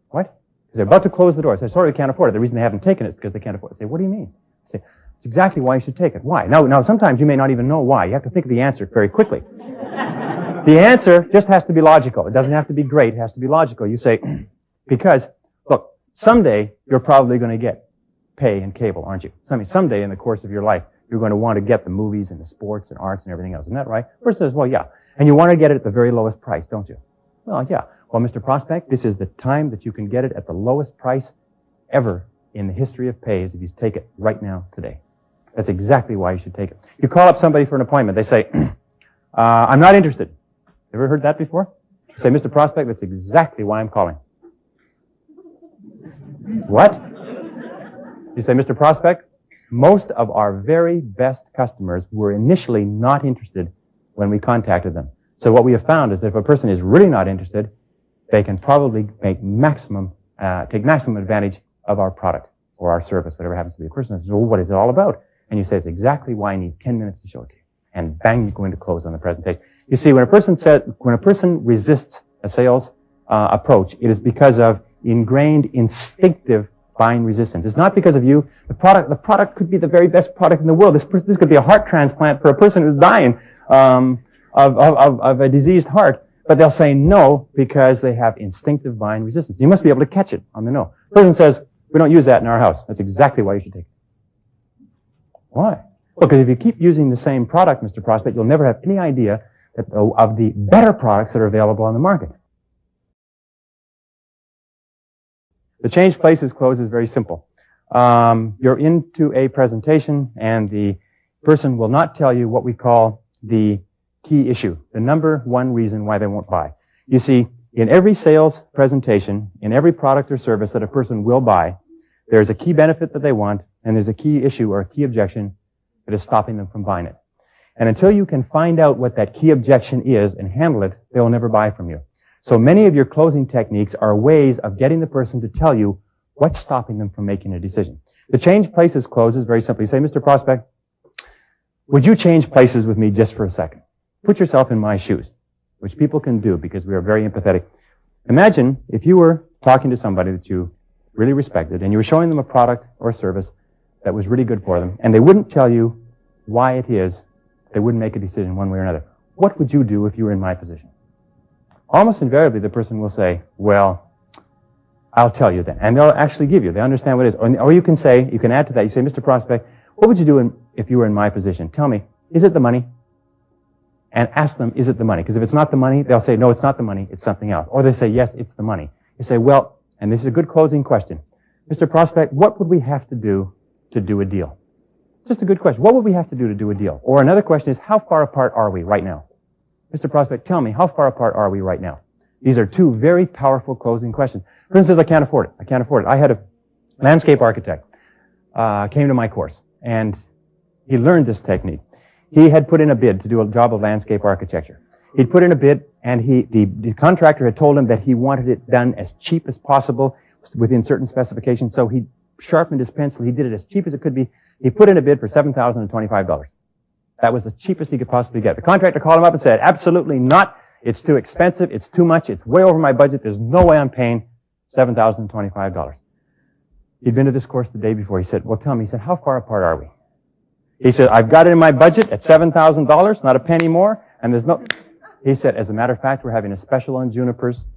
A: what? Because they're about to close the door. I said, sorry, we can't afford it. The reason they haven't taken it is because they can't afford it. I say, what do you mean? I say, it's exactly why you should take it. Why? Now, sometimes you may not even know why. You have to think of the answer very quickly. The answer just has to be logical. It doesn't have to be great. It has to be logical. You say, because, look, someday you're probably going to get pay and cable, aren't you? Someday in the course of your life, you're going to want to get the movies and the sports and arts and everything else. Isn't that right? Person says, well, yeah. And you want to get it at the very lowest price, don't you? Well, yeah. Well, Mr. Prospect, this is the time that you can get it at the lowest price ever in the history of pays if you take it right now, today. That's exactly why you should take it. You call up somebody for an appointment. They say, I'm not interested. Ever heard that before? You say, Mr. Prospect, that's exactly why I'm calling. What? You say, Mr. Prospect, most of our very best customers were initially not interested when we contacted them. So what we have found is that if a person is really not interested, they can probably take maximum advantage of our product or our service, whatever happens to be. A person says, well, what is it all about? And you say, it's exactly why I need 10 minutes to show it to you. And bang, you go into close on the presentation. You see, when a person resists a sales approach. It is because of ingrained instinctive buying resistance. It's not because of you. The product could be the very best product in the world. This could be a heart transplant for a person who's dying of a diseased heart. But they'll say no because they have instinctive buying resistance. You must be able to catch it on the no. The person says, we don't use that in our house. That's exactly why you should take it. Why? Well, because if you keep using the same product, Mr. Prospect, you'll never have any idea of the better products that are available on the market. The change places close is very simple. You're into a presentation and the person will not tell you what we call the key issue, the number one reason why they won't buy. You see, in every sales presentation, in every product or service that a person will buy, there's a key benefit that they want and there's a key issue or a key objection that is stopping them from buying it. And until you can find out what that key objection is and handle it, they will never buy from you. So many of your closing techniques are ways of getting the person to tell you what's stopping them from making a decision. The change places close is very simply say, Mr. Prospect, would you change places with me just for a second? Put yourself in my shoes, which people can do because we are very empathetic. Imagine if you were talking to somebody that you really respected and you were showing them a product or a service that was really good for them and they wouldn't tell you why it is they wouldn't make a decision one way or another. What would you do if you were in my position? Almost invariably, the person will say, well, I'll tell you then. And they'll actually give you. They understand what it is. Or you can say, you can add to that, you say, Mr. Prospect, what would you do if you were in my position? Tell me, is it the money? And ask them, is it the money? Because if it's not the money, they'll say, no, it's not the money, it's something else. Or they say, yes, it's the money. You say, well, and this is a good closing question. Mr. Prospect, what would we have to do a deal? Just a good question. What would we have to do a deal? Or another question is, how far apart are we right now? Mr. Prospect, tell me, how far apart are we right now? These are two very powerful closing questions. The person says, I can't afford it. I can't afford it. I had a landscape architect, came to my course, and he learned this technique. He had put in a bid to do a job of landscape architecture. He'd put in a bid, and the contractor had told him that he wanted it done as cheap as possible within certain specifications. So he sharpened his pencil. He did it as cheap as it could be. He put in a bid for $7,025. That was the cheapest he could possibly get. The contractor called him up and said, absolutely not. It's too expensive. It's too much. It's way over my budget. There's no way I'm paying $7,025. He'd been to this course the day before. He said, well, tell me. He said, how far apart are we? He said, I've got it in my budget at $7,000, not a penny more, and there's no... He said, as a matter of fact, we're having a special on junipers.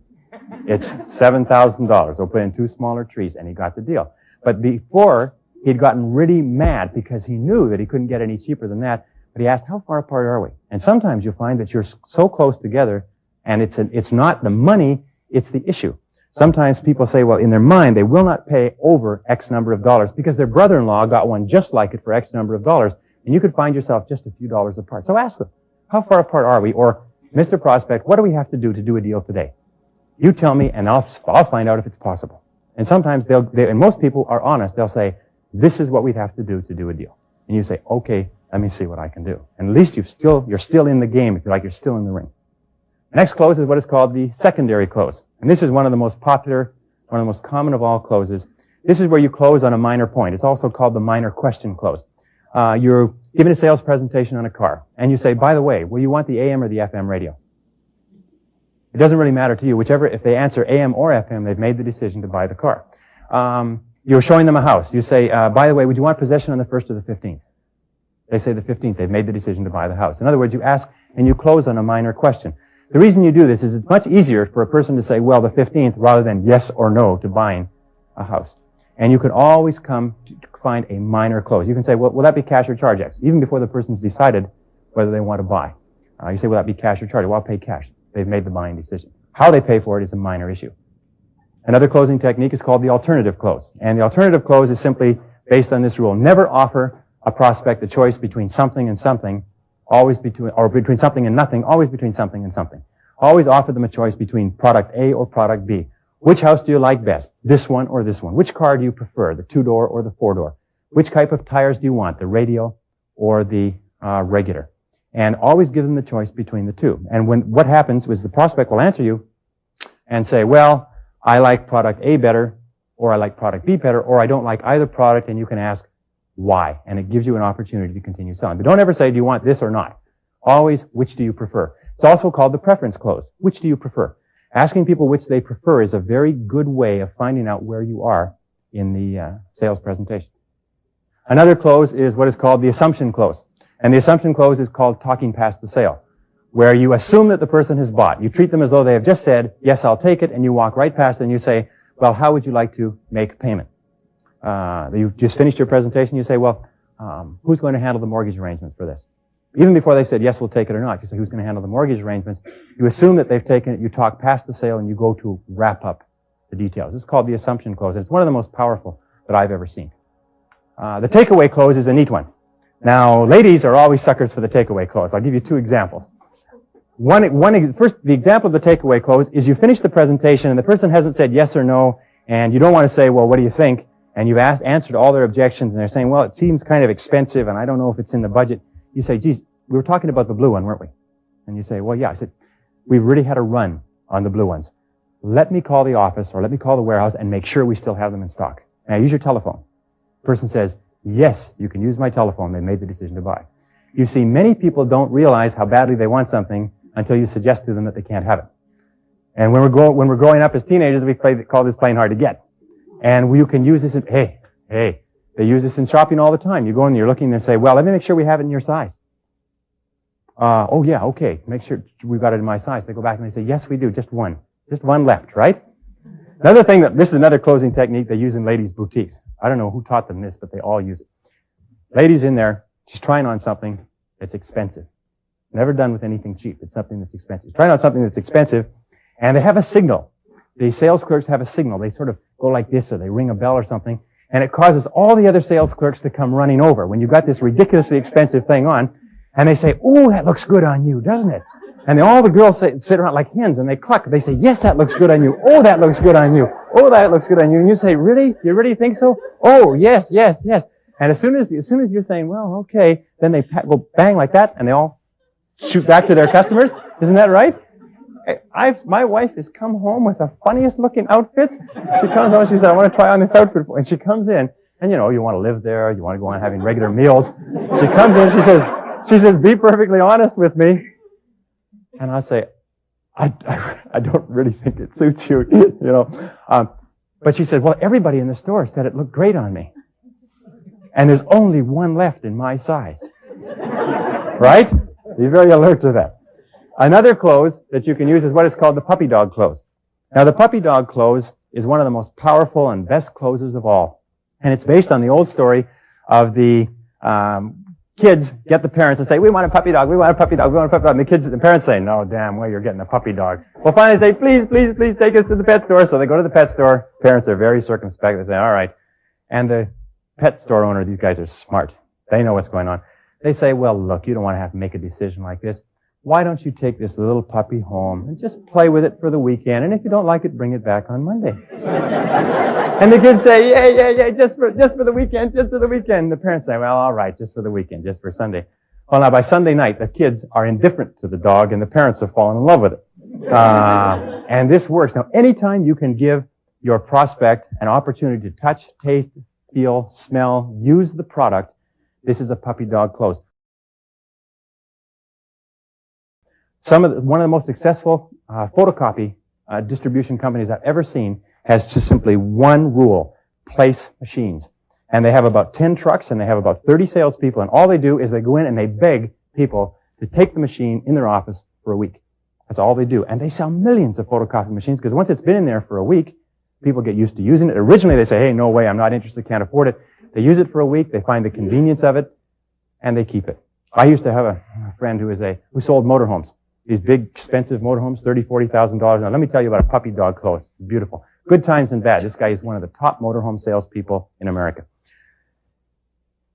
A: It's $7,000. We'll put in 2 smaller trees, and he got the deal. But before, he'd gotten really mad because he knew that he couldn't get any cheaper than that. But he asked, how far apart are we? And sometimes you'll find that you're so close together, and it's not the money, it's the issue. Sometimes people say, well, in their mind, they will not pay over X number of dollars because their brother-in-law got one just like it for X number of dollars, and you could find yourself just a few dollars apart. So ask them, how far apart are we? Or, Mr. Prospect, what do we have to do a deal today? You tell me, and I'll find out if it's possible. And sometimes and most people are honest. They'll say, this is what we'd have to do a deal. And you say, okay, let me see what I can do. And at least you're still in the game, if you like, you're still in the ring. The next close is what is called the secondary close. And this is one of the most popular, one of the most common of all closes. This is where you close on a minor point. It's also called the minor question close. You're giving a sales presentation on a car, and you say, by the way, will you want the AM or the FM radio? It doesn't really matter to you. If they answer AM or FM, they've made the decision to buy the car. You're showing them a house. You say, by the way, would you want possession on the 1st or the 15th? They say the 15th. They've made the decision to buy the house. In other words, you ask and you close on a minor question. The reason you do this is it's much easier for a person to say, well, the 15th, rather than yes or no to buying a house. And you can always come to find a minor close. You can say, well, will that be cash or charge X? Even before the person's decided whether they want to buy. You say, will that be cash or charge? Well, I'll pay cash. They've made the buying decision. How they pay for it is a minor issue. Another closing technique is called the alternative close. And the alternative close is simply based on this rule. Never offer a prospect the choice between something and something, between something and nothing, always between something and something. Always offer them a choice between product A or product B. Which house do you like best? This one or this one? Which car do you prefer? The 2-door or the 4-door? Which type of tires do you want? The radial or the regular? And always give them the choice between the two. And what happens is the prospect will answer you and say, well, I like product A better, or I like product B better, or I don't like either product, and you can ask why. And it gives you an opportunity to continue selling. But don't ever say, do you want this or not? Always, which do you prefer? It's also called the preference close. Which do you prefer? Asking people which they prefer is a very good way of finding out where you are in the sales presentation. Another close is what is called the assumption close. And the assumption close is called talking past the sale, where you assume that the person has bought. You treat them as though they have just said, yes, I'll take it, and you walk right past it and you say, well, how would you like to make payment? You've just finished your presentation. You say, well, who's going to handle the mortgage arrangements for this? Even before they've said, yes, we'll take it or not, you say, who's going to handle the mortgage arrangements? You assume that they've taken it, you talk past the sale, and you go to wrap up the details. It's called the assumption close. It's one of the most powerful that I've ever seen. The takeaway close is a neat one. Now, ladies are always suckers for the takeaway close. I'll give you two examples. First, the example of the takeaway close is you finish the presentation and the person hasn't said yes or no, and you don't want to say, well, what do you think? And you've answered all their objections, and they're saying, well, it seems kind of expensive, and I don't know if it's in the budget. You say, geez, we were talking about the blue one, weren't we? And you say, well, yeah. I said, we've really had a run on the blue ones. Let me call the office or let me call the warehouse and make sure we still have them in stock. Now, use your telephone. The person says, yes, you can use my telephone. They made the decision to buy. You see, many people don't realize how badly they want something until you suggest to them that they can't have it. And when we're growing up as teenagers, we call this playing hard to get. And you can use this hey, they use this in shopping all the time. You go in, you're looking and say, well, let me make sure we have it in your size. Oh yeah, okay, make sure we've got it in my size. They go back and they say, yes, we do, just one left, right? Another thing this is another closing technique they use in ladies' boutiques. I don't know who taught them this, but they all use it. Ladies in there, she's trying on something that's expensive. Never done with anything cheap. It's something that's expensive. She's trying on something that's expensive, and they have a signal. The sales clerks have a signal. They sort of go like this, or they ring a bell or something, and it causes all the other sales clerks to come running over. When you've got this ridiculously expensive thing on, and they say, oh, that looks good on you, doesn't it? And all the girls sit around like hens, and they cluck. They say, yes, that looks good on you. Oh, that looks good on you. Oh, that looks good on you. And you say, really? You really think so? Oh, yes, yes, yes. And as soon as you're saying, well, okay, then they go bang like that, and they all shoot back to their customers. Isn't that right? My wife has come home with the funniest looking outfits. She comes home, she said, I want to try on this outfit. And she comes in, and you want to live there, you want to go on having regular meals. She comes in, she says, be perfectly honest with me. And I say, I don't really think it suits you, But she said, well, everybody in the store said it looked great on me. And there's only one left in my size. Right? Be very alert to that. Another close that you can use is what is called the puppy dog close. Now, the puppy dog close is one of the most powerful and best closes of all. And it's based on the old story of the kids get the parents and say, we want a puppy dog, we want a puppy dog, we want a puppy dog. And the parents say, no, damn well, you're getting a puppy dog. Well, finally they say, please, please, please take us to the pet store. So they go to the pet store. Parents are very circumspect. They say, all right. And the pet store owner, these guys are smart. They know what's going on. They say, well, look, you don't want to have to make a decision like this. Why don't you take this little puppy home and just play with it for the weekend? And if you don't like it, bring it back on Monday. And the kids say, yeah, just for the weekend, just for the weekend. The parents say, well, all right, just for the weekend, just for Sunday. Well, now by Sunday night, the kids are indifferent to the dog and the parents have fallen in love with it. And this works. Now, anytime you can give your prospect an opportunity to touch, taste, feel, smell, use the product, this is a puppy dog close. One of the most successful photocopy distribution companies I've ever seen has just simply one rule: place machines. And they have about 10 trucks and they have about 30 salespeople, and all they do is they go in and they beg people to take the machine in their office for a week. That's all they do. And they sell millions of photocopy machines because once it's been in there for a week, people get used to using it. Originally they say, hey, no way, I'm not interested, can't afford it. They use it for a week, they find the convenience of it, and they keep it. I used to have a friend who sold motorhomes. These big, expensive motorhomes, $30,000, $40,000. Now, let me tell you about a puppy dog close. It's beautiful. Good times and bad. This guy is one of the top motorhome salespeople in America.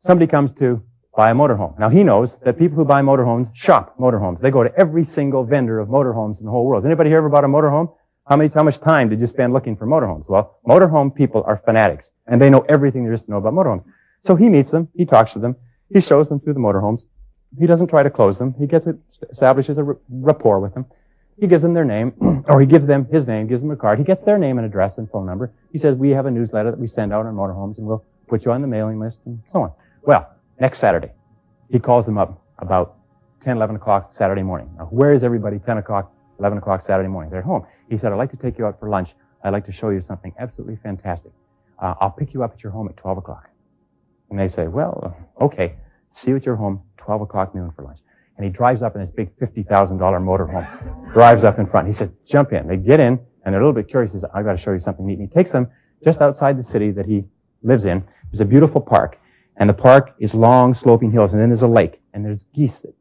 A: Somebody comes to buy a motorhome. Now, he knows that people who buy motorhomes shop motorhomes. They go to every single vendor of motorhomes in the whole world. Has anybody here ever bought a motorhome? How much time did you spend looking for motorhomes? Well, motorhome people are fanatics, and they know everything there is to know about motorhomes. So he meets them, he talks to them, he shows them through the motorhomes. He doesn't try to close them. He establishes a rapport with them. He gives them their name, or he gives them his name, gives them a card. He gets their name and address and phone number. He says, we have a newsletter that we send out on motorhomes, and we'll put you on the mailing list, and so on. Well, next Saturday, he calls them up about 10, 11 o'clock Saturday morning. Now, where is everybody 10 o'clock, 11 o'clock Saturday morning. They're at home. He said, I'd like to take you out for lunch. I'd like to show you something absolutely fantastic. I'll pick you up at your home at 12 o'clock. And they say, well, okay, see you at your home, 12 o'clock noon for lunch. And he drives up in this big $50,000 motorhome, drives up in front. He says, jump in. They get in, and they're a little bit curious. He says, I've got to show you something neat. And he takes them just outside the city that he lives in. There's a beautiful park, and the park is long, sloping hills, and then there's a lake, and there's geese that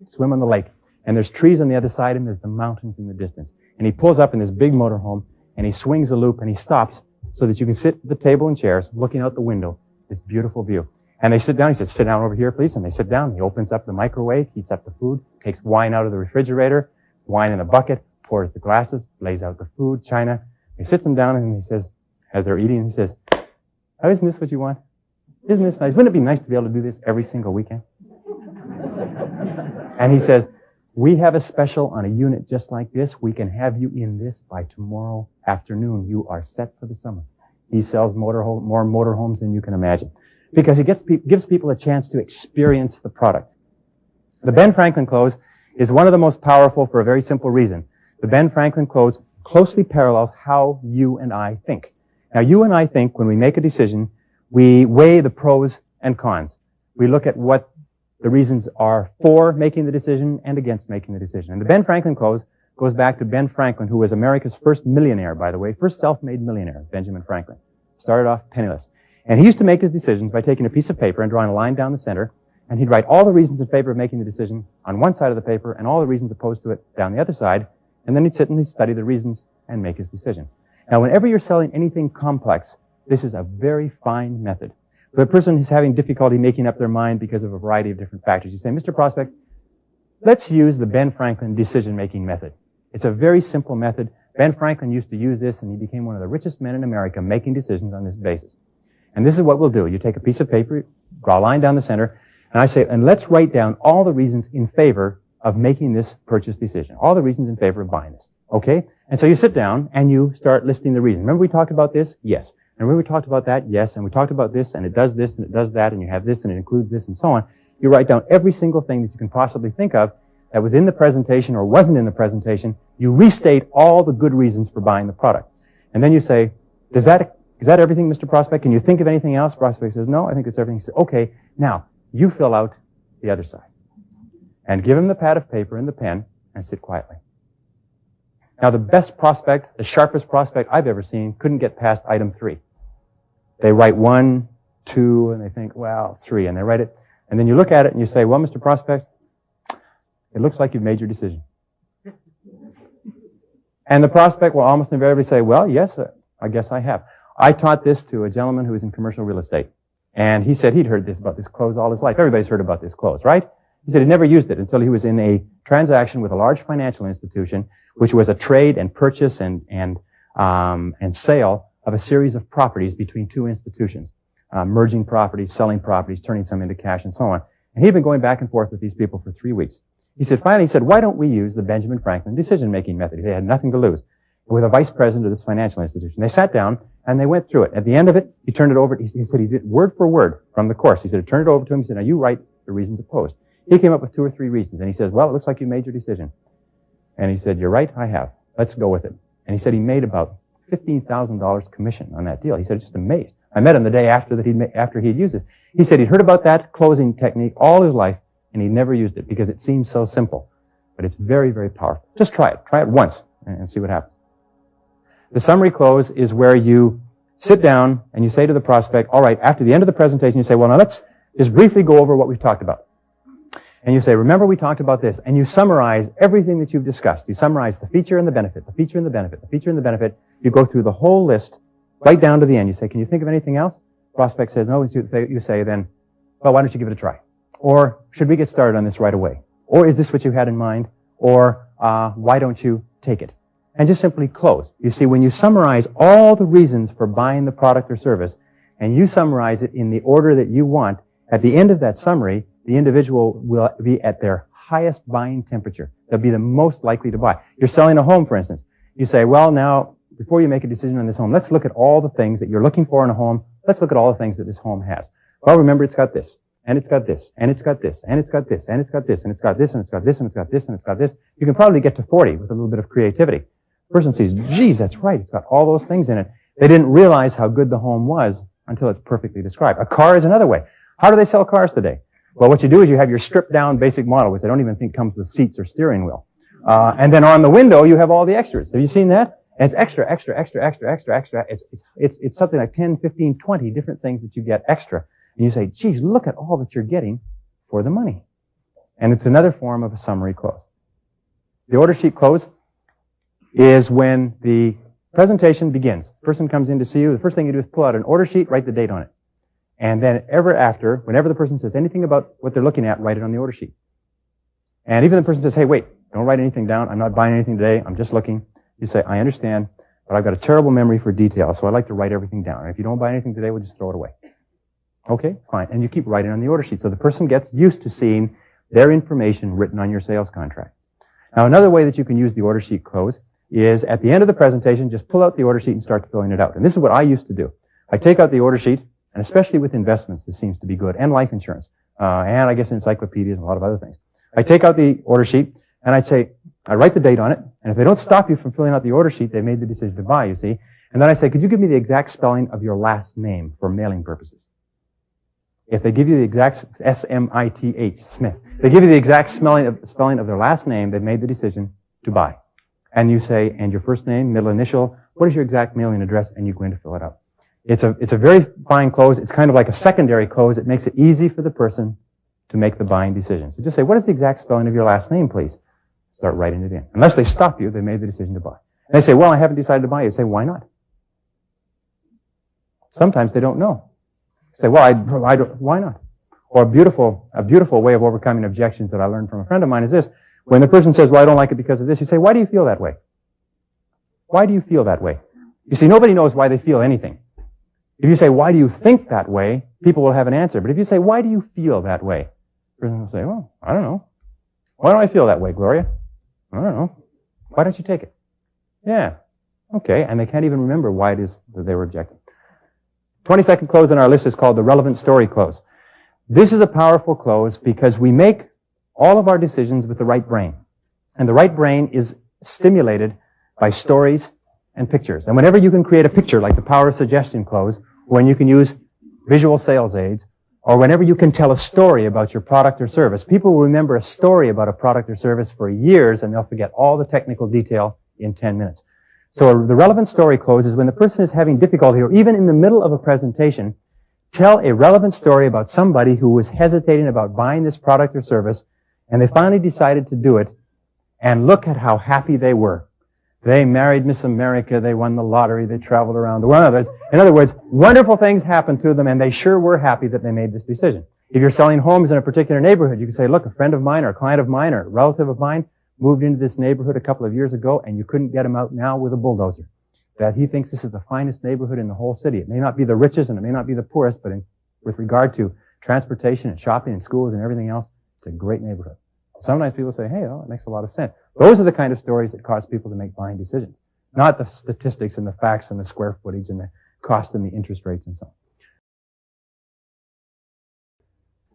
A: swim on the lake, and there's trees on the other side, and there's the mountains in the distance. And he pulls up in this big motorhome, and he swings a loop, and he stops so that you can sit at the table and chairs, looking out the window, this beautiful view. And they sit down. He says, sit down over here, please. And they sit down. He opens up the microwave, heats up the food, takes wine out of the refrigerator, wine in a bucket, pours the glasses, lays out the food, china. He sits them down, and he says, as they're eating, he says, oh, isn't this what you want? Isn't this nice? Wouldn't it be nice to be able to do this every single weekend? And he says, we have a special on a unit just like this. We can have you in this by tomorrow afternoon. You are set for the summer. He sells more motorhomes than you can imagine, because he gives people a chance to experience the product. The Ben Franklin close is one of the most powerful for a very simple reason. The Ben Franklin close closely parallels how you and I think. Now, you and I think when we make a decision, we weigh the pros and cons. We look at what the reasons are for making the decision and against making the decision. And the Ben Franklin close goes back to Ben Franklin, who was America's first millionaire, by the way, first self-made millionaire, Benjamin Franklin. Started off penniless. And he used to make his decisions by taking a piece of paper and drawing a line down the center, and he'd write all the reasons in favor of making the decision on one side of the paper and all the reasons opposed to it down the other side, and then he'd sit and he'd study the reasons and make his decision. Now, whenever you're selling anything complex, this is a very fine method. For the person who's having difficulty making up their mind because of a variety of different factors, you say, Mr. Prospect, let's use the Ben Franklin decision-making method. It's a very simple method. Ben Franklin used to use this, and he became one of the richest men in America making decisions on this basis. And this is what we'll do. You take a piece of paper, draw a line down the center, and I say, and let's write down all the reasons in favor of making this purchase decision. All the reasons in favor of buying this. Okay? And so you sit down and you start listing the reasons. Remember we talked about this? Yes. And remember we talked about that? Yes. And we talked about this, and it does this, and it does that, and you have this, and it includes this, and so on. You write down every single thing that you can possibly think of that was in the presentation or wasn't in the presentation. You restate all the good reasons for buying the product. And then you say, is that everything, Mr. Prospect? Can you think of anything else? Prospect says, no, I think it's everything. He says, okay, now you fill out the other side. And give him the pad of paper and the pen and sit quietly. Now, the best prospect, the sharpest prospect I've ever seen, couldn't get past item 3. They write 1, 2, and they think, well, 3, and they write it. And then you look at it and you say, well, Mr. Prospect, it looks like you've made your decision. And the prospect will almost invariably say, well, yes, I guess I have. I taught this to a gentleman who was in commercial real estate. And he said he'd heard about this close all his life. Everybody's heard about this close, right? He said he never used it until he was in a transaction with a large financial institution, which was a trade and purchase and sale of a series of properties between two institutions, merging properties, selling properties, turning some into cash, and so on. And he'd been going back and forth with these people for 3 weeks. He said, finally, why don't we use the Benjamin Franklin decision-making method? They had nothing to lose. With a vice president of this financial institution. They sat down and they went through it. At the end of it, he turned it over. He said he did word for word from the course. He said, he turned it over to him. He said, now you write the reasons opposed. He came up with 2 or 3 reasons. And he says, well, it looks like you made your decision. And he said, you're right, I have. Let's go with it. And he said he made about $15,000 commission on that deal. He said, just amazed. I met him the day after he had used it. He said he'd heard about that closing technique all his life, and he'd never used it because it seems so simple. But it's very, very powerful. Just try it. Try it once and see what happens. The summary close is where you sit down and you say to the prospect, all right, after the end of the presentation, you say, well, now let's just briefly go over what we've talked about. And you say, remember we talked about this. And you summarize everything that you've discussed. You summarize the feature and the benefit, the feature and the benefit, the feature and the benefit. You go through the whole list right down to the end. You say, can you think of anything else? Prospect says, no. You say then, well, why don't you give it a try? Or should we get started on this right away? Or is this what you had in mind? Or why don't you take it? And just simply close. You see, when you summarize all the reasons for buying the product or service, and you summarize it in the order that you want, at the end of that summary, the individual will be at their highest buying temperature. They'll be the most likely to buy. You're selling a home, for instance. You say, well, now, before you make a decision on this home, let's look at all the things that you're looking for in a home. Let's look at all the things that this home has. Well, remember, it's got this. and it's got this, and it's got this, and it's got this, and it's got this, and it's got this, and it's got this, and it's got this, and it's got this. You can probably get to 40 with a little bit of creativity. The person sees, geez, that's right, it's got all those things in it. They didn't realize how good the home was until it's perfectly described. A car is another way. How do they sell cars today? Well, what you do is you have your stripped-down basic model, which I don't even think comes with seats or steering wheel. And then on the window, you have all the extras. Have you seen that? And it's extra, extra, extra, extra, extra, extra. It's something like 10, 15, 20 different things that you get extra. And you say, geez, look at all that you're getting for the money. And it's another form of a summary close. The order sheet close is when the presentation begins. The person comes in to see you. The first thing you do is pull out an order sheet, write the date on it. And then ever after, whenever the person says anything about what they're looking at, write it on the order sheet. And even the person says, hey, wait, don't write anything down. I'm not buying anything today. I'm just looking. You say, I understand, but I've got a terrible memory for detail, so I like to write everything down. And if you don't buy anything today, we'll just throw it away. Okay, fine. And you keep writing on the order sheet. So the person gets used to seeing their information written on your sales contract. Now, another way that you can use the order sheet close is at the end of the presentation, just pull out the order sheet and start filling it out. And this is what I used to do. I take out the order sheet, and especially with investments, this seems to be good, and life insurance, and I guess encyclopedias and a lot of other things. I take out the order sheet, and I'd say, I write the date on it, and if they don't stop you from filling out the order sheet, they made the decision to buy, you see. And then I say, could you give me the exact spelling of your last name for mailing purposes? If they give you the exact S-M-I-T-H, Smith, they give you the exact spelling of their last name, they've made the decision to buy. And you say, and your first name, middle initial, what is your exact mailing address? And you go in to fill it out. It's a very fine close. It's kind of like a secondary close. It makes it easy for the person to make the buying decision. So just say, what is the exact spelling of your last name, please? Start writing it in. Unless they stop you, they made the decision to buy. And they say, well, I haven't decided to buy. You say, why not? Sometimes they don't know. Say, well, I don't, why not? Or a beautiful way of overcoming objections that I learned from a friend of mine is this. When the person says, well, I don't like it because of this, you say, why do you feel that way? Why do you feel that way? You see, nobody knows why they feel anything. If you say, why do you think that way, people will have an answer. But if you say, why do you feel that way? The person will say, well, I don't know. Why do I feel that way, Gloria? I don't know. Why don't you take it? Yeah. Okay. And they can't even remember why it is that they were objecting. 22nd close on our list is called the relevant story close. This is a powerful close because we make all of our decisions with the right brain. And the right brain is stimulated by stories and pictures. And whenever you can create a picture, like the power of suggestion close, when you can use visual sales aids, or whenever you can tell a story about your product or service, people will remember a story about a product or service for years, and they'll forget all the technical detail in 10 minutes. So the relevant story close is when the person is having difficulty, or even in the middle of a presentation, tell a relevant story about somebody who was hesitating about buying this product or service, and they finally decided to do it, and look at how happy they were. They married Miss America, they won the lottery, they traveled around the world. In other words, wonderful things happened to them, and they sure were happy that they made this decision. If you're selling homes in a particular neighborhood, you can say, look, a friend of mine, or a client of mine, or a relative of mine moved into this neighborhood a couple of years ago, and you couldn't get him out now with a bulldozer. That he thinks this is the finest neighborhood in the whole city. It may not be the richest, and it may not be the poorest, but with regard to transportation and shopping and schools and everything else, it's a great neighborhood. Sometimes people say, hey, well, it makes a lot of sense. Those are the kind of stories that cause people to make buying decisions, not the statistics and the facts and the square footage and the cost and the interest rates and so on.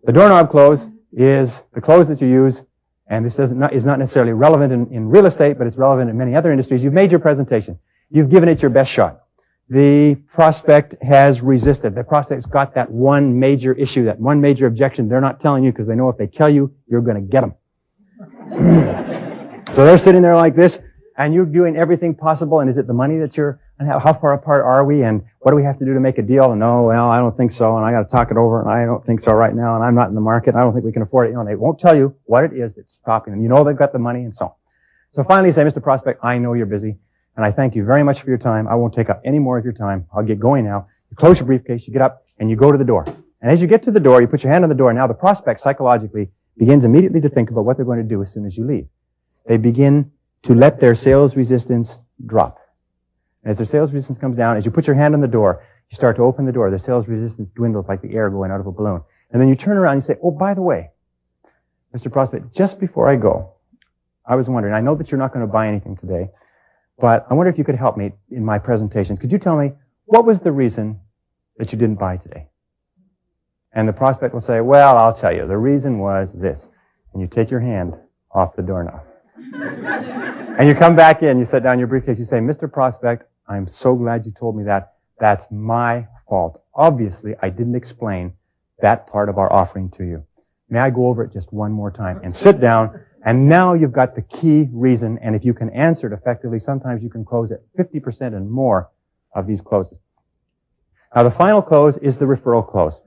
A: The doorknob close is the close that you use, and this is not necessarily relevant in real estate, but it's relevant in many other industries. You've made your presentation. You've given it your best shot. The prospect has resisted. The prospect's got that one major issue, that one major objection. They're not telling you because they know if they tell you, you're going to get them. So they're sitting there like this, and you're doing everything possible, and is it the money that and how far apart are we, and what do we have to do to make a deal, and no, well, I don't think so, and I got to talk it over, and I don't think so right now, and I'm not in the market, I don't think we can afford it. They won't tell you what it is that's stopping them. You know they've got the money, and so on. So finally you say, Mr. Prospect, I know you're busy, and I thank you very much for your time. I won't take up any more of your time. I'll get going now. You close your briefcase, you get up, and you go to the door. And as you get to the door, you put your hand on the door. Now the prospect psychologically begins immediately to think about what they're going to do as soon as you leave. They begin to let their sales resistance drop. And as their sales resistance comes down, as you put your hand on the door, you start to open the door. Their sales resistance dwindles like the air going out of a balloon. And then you turn around and you say, oh, by the way, Mr. Prospect, just before I go, I was wondering, I know that you're not going to buy anything today, but I wonder if you could help me in my presentation. Could you tell me, what was the reason that you didn't buy today? And the prospect will say, well, I'll tell you, the reason was this. And you take your hand off the doorknob. And you come back in, you set down your briefcase, you say, Mr. Prospect, I'm so glad you told me that. That's my fault. Obviously, I didn't explain that part of our offering to you. May I go over it just one more time? And sit down, and now you've got the key reason, and if you can answer it effectively, sometimes you can close at 50% and more of these closes. Now, the final close is the referral close.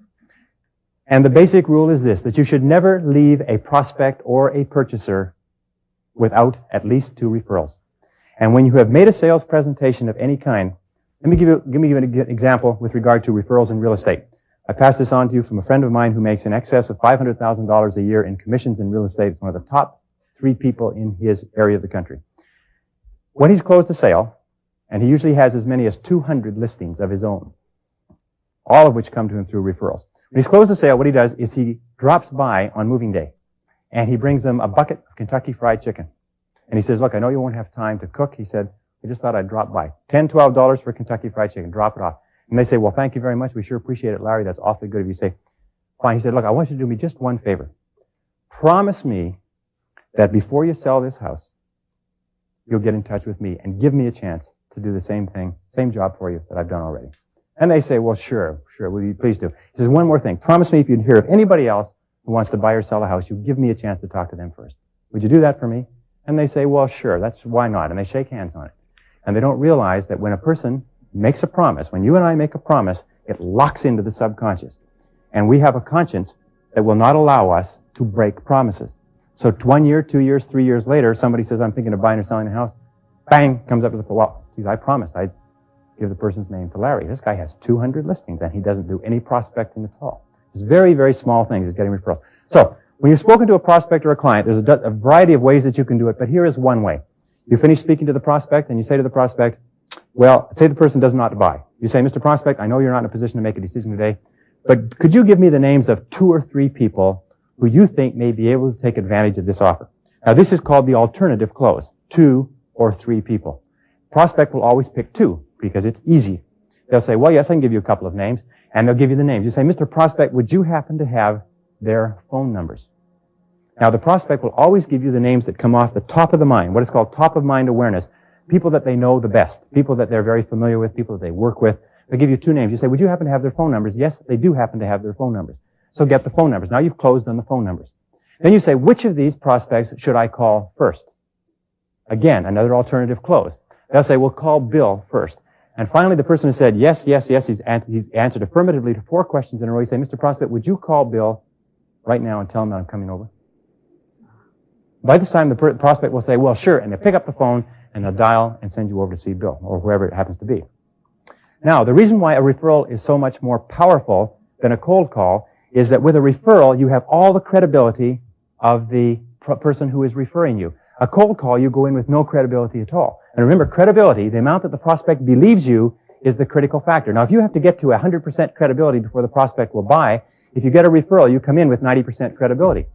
A: And the basic rule is this, that you should never leave a prospect or a purchaser without at least 2 referrals. And when you have made a sales presentation of any kind, let me give you an example with regard to referrals in real estate. I passed this on to you from a friend of mine who makes in excess of $500,000 a year in commissions in real estate. It's one of the top 3 people in his area of the country. When he's closed a sale, and he usually has as many as 200 listings of his own, all of which come to him through referrals. When he's closed a sale, what he does is he drops by on moving day, and he brings them a bucket of Kentucky Fried Chicken. And he says, look, I know you won't have time to cook. He said, I just thought I'd drop by. $10, $12 for Kentucky Fried Chicken. Drop it off. And they say, well, thank you very much. We sure appreciate it, Larry. That's awfully good of you. Say, fine. He said, look, I want you to do me just one favor. Promise me that before you sell this house, you'll get in touch with me and give me a chance to do the same thing, same job for you that I've done already. And they say, well, sure, will you please do? He says, one more thing. Promise me if you hear of anybody else who wants to buy or sell a house, you give me a chance to talk to them first. Would you do that for me? And they say, well, sure, why not? And they shake hands on it. And they don't realize that when a person makes a promise, when you and I make a promise, it locks into the subconscious. And we have a conscience that will not allow us to break promises. So 1 year, 2 years, 3 years later, somebody says, I'm thinking of buying or selling a house. Bang, comes up with the, well, geez, I promised I'd give the person's name to Larry. This guy has 200 listings, and he doesn't do any prospecting at all. It's very, very small things. He's getting referrals. So when you've spoken to a prospect or a client, there's a variety of ways that you can do it, but here is one way. You finish speaking to the prospect, and you say to the prospect, well, say the person doesn't want to buy. You say, Mr. Prospect, I know you're not in a position to make a decision today, but could you give me the names of 2 or 3 people who you think may be able to take advantage of this offer? Now, this is called the alternative close, 2 or 3 people. Prospect will always pick 2 because it's easy. They'll say, well, yes, I can give you a couple of names, and they'll give you the names. You say, Mr. Prospect, would you happen to have their phone numbers? Now, the prospect will always give you the names that come off the top of the mind, what is called top-of-mind awareness, people that they know the best, people that they're very familiar with, people that they work with. They'll give you 2 names. You say, would you happen to have their phone numbers? Yes, they do happen to have their phone numbers. So get the phone numbers. Now you've closed on the phone numbers. Then you say, which of these prospects should I call first? Again, another alternative close. They'll say, well, call Bill first. And finally, the person has said, yes, yes, yes. He's answered affirmatively to 4 questions in a row. You say, Mr. Prospect, would you call Bill right now and tell him that I'm coming over? By this time, the prospect will say, well, sure. And they'll pick up the phone and they'll dial and send you over to see Bill or whoever it happens to be. Now, the reason why a referral is so much more powerful than a cold call is that with a referral, you have all the credibility of the person who is referring you. A cold call, you go in with no credibility at all. And remember, credibility, the amount that the prospect believes you, is the critical factor. Now, if you have to get to 100% credibility before the prospect will buy, if you get a referral, you come in with 90% credibility.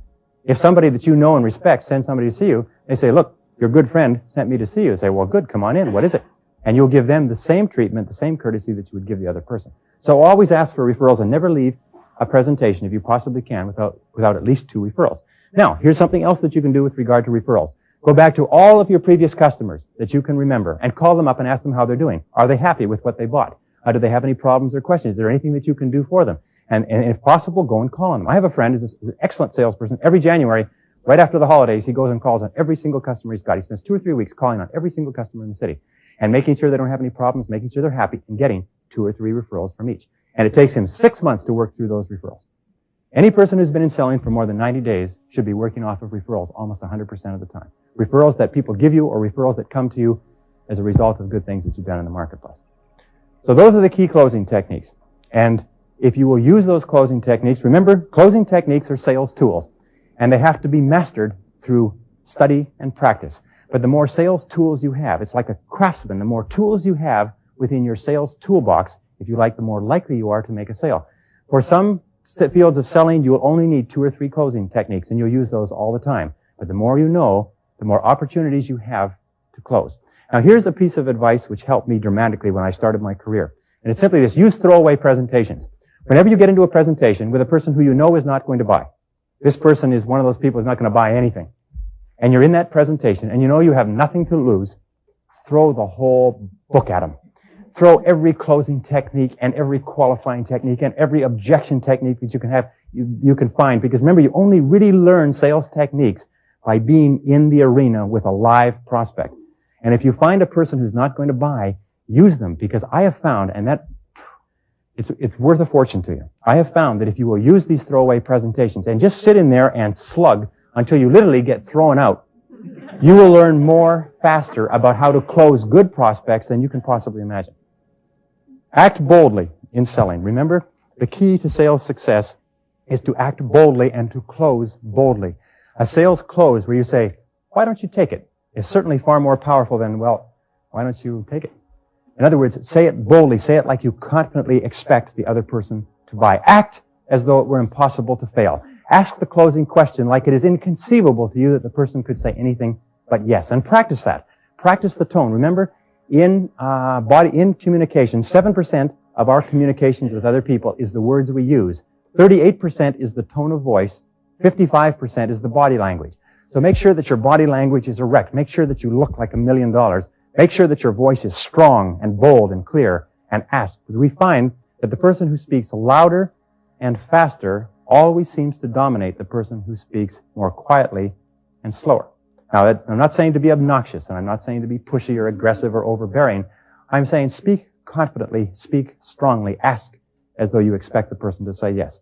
A: If somebody that you know and respect sends somebody to see you, they say, look, your good friend sent me to see you. They say, well, good, come on in. What is it? And you'll give them the same treatment, the same courtesy that you would give the other person. So always ask for referrals and never leave a presentation, if you possibly can, without at least 2 referrals. Now, here's something else that you can do with regard to referrals. Go back to all of your previous customers that you can remember and call them up and ask them how they're doing. Are they happy with what they bought? Do they have any problems or questions? Is there anything that you can do for them? And if possible, go and call on them. I have a friend who's an excellent salesperson. Every January, right after the holidays, he goes and calls on every single customer he's got. He spends 2 or 3 weeks calling on every single customer in the city and making sure they don't have any problems, making sure they're happy, and getting 2 or 3 referrals from each. And it takes him 6 months to work through those referrals. Any person who's been in selling for more than 90 days should be working off of referrals almost 100% of the time. Referrals that people give you or referrals that come to you as a result of good things that you've done in the marketplace. So those are the key closing techniques. And if you will use those closing techniques, remember, closing techniques are sales tools, and they have to be mastered through study and practice. But the more sales tools you have, it's like a craftsman, the more tools you have within your sales toolbox, if you like, the more likely you are to make a sale. For some fields of selling, you'll only need 2 or 3 closing techniques, and you'll use those all the time. But the more you know, the more opportunities you have to close. Now, here's a piece of advice which helped me dramatically when I started my career. And it's simply this: use throwaway presentations. Whenever you get into a presentation with a person who you know is not going to buy, this person is one of those people who's not going to buy anything, and you're in that presentation and you know you have nothing to lose, throw the whole book at them. Throw every closing technique and every qualifying technique and every objection technique that you can have, you can find. Because remember, you only really learn sales techniques by being in the arena with a live prospect. And if you find a person who's not going to buy, use them. Because I have found, and that it's worth a fortune to you. I have found that if you will use these throwaway presentations and just sit in there and slug until you literally get thrown out, you will learn more faster about how to close good prospects than you can possibly imagine. Act boldly in selling. Remember, the key to sales success is to act boldly and to close boldly. A sales close where you say, why don't you take it, is certainly far more powerful than, well, why don't you take it? In other words, say it boldly. Say it like you confidently expect the other person to buy. Act as though it were impossible to fail. Ask the closing question like it is inconceivable to you that the person could say anything but yes. And practice that. Practice the tone. Remember, in communication, 7% of our communications with other people is the words we use. 38% is the tone of voice. 55% is the body language. So make sure that your body language is erect. Make sure that you look like $1 million. Make sure that your voice is strong and bold and clear, and ask. We find that the person who speaks louder and faster always seems to dominate the person who speaks more quietly and slower. Now, I'm not saying to be obnoxious, and I'm not saying to be pushy or aggressive or overbearing. I'm saying speak confidently, speak strongly, ask as though you expect the person to say yes.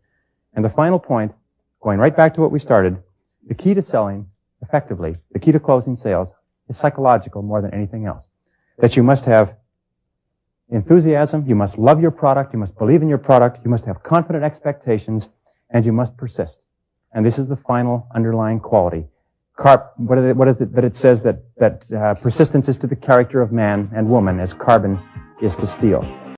A: And the final point, going right back to what we started, the key to selling effectively, the key to closing sales, is psychological more than anything else. That you must have enthusiasm, you must love your product, you must believe in your product, you must have confident expectations, and you must persist. And this is the final underlying quality. What is it that it says that persistence is to the character of man and woman as carbon is to steel?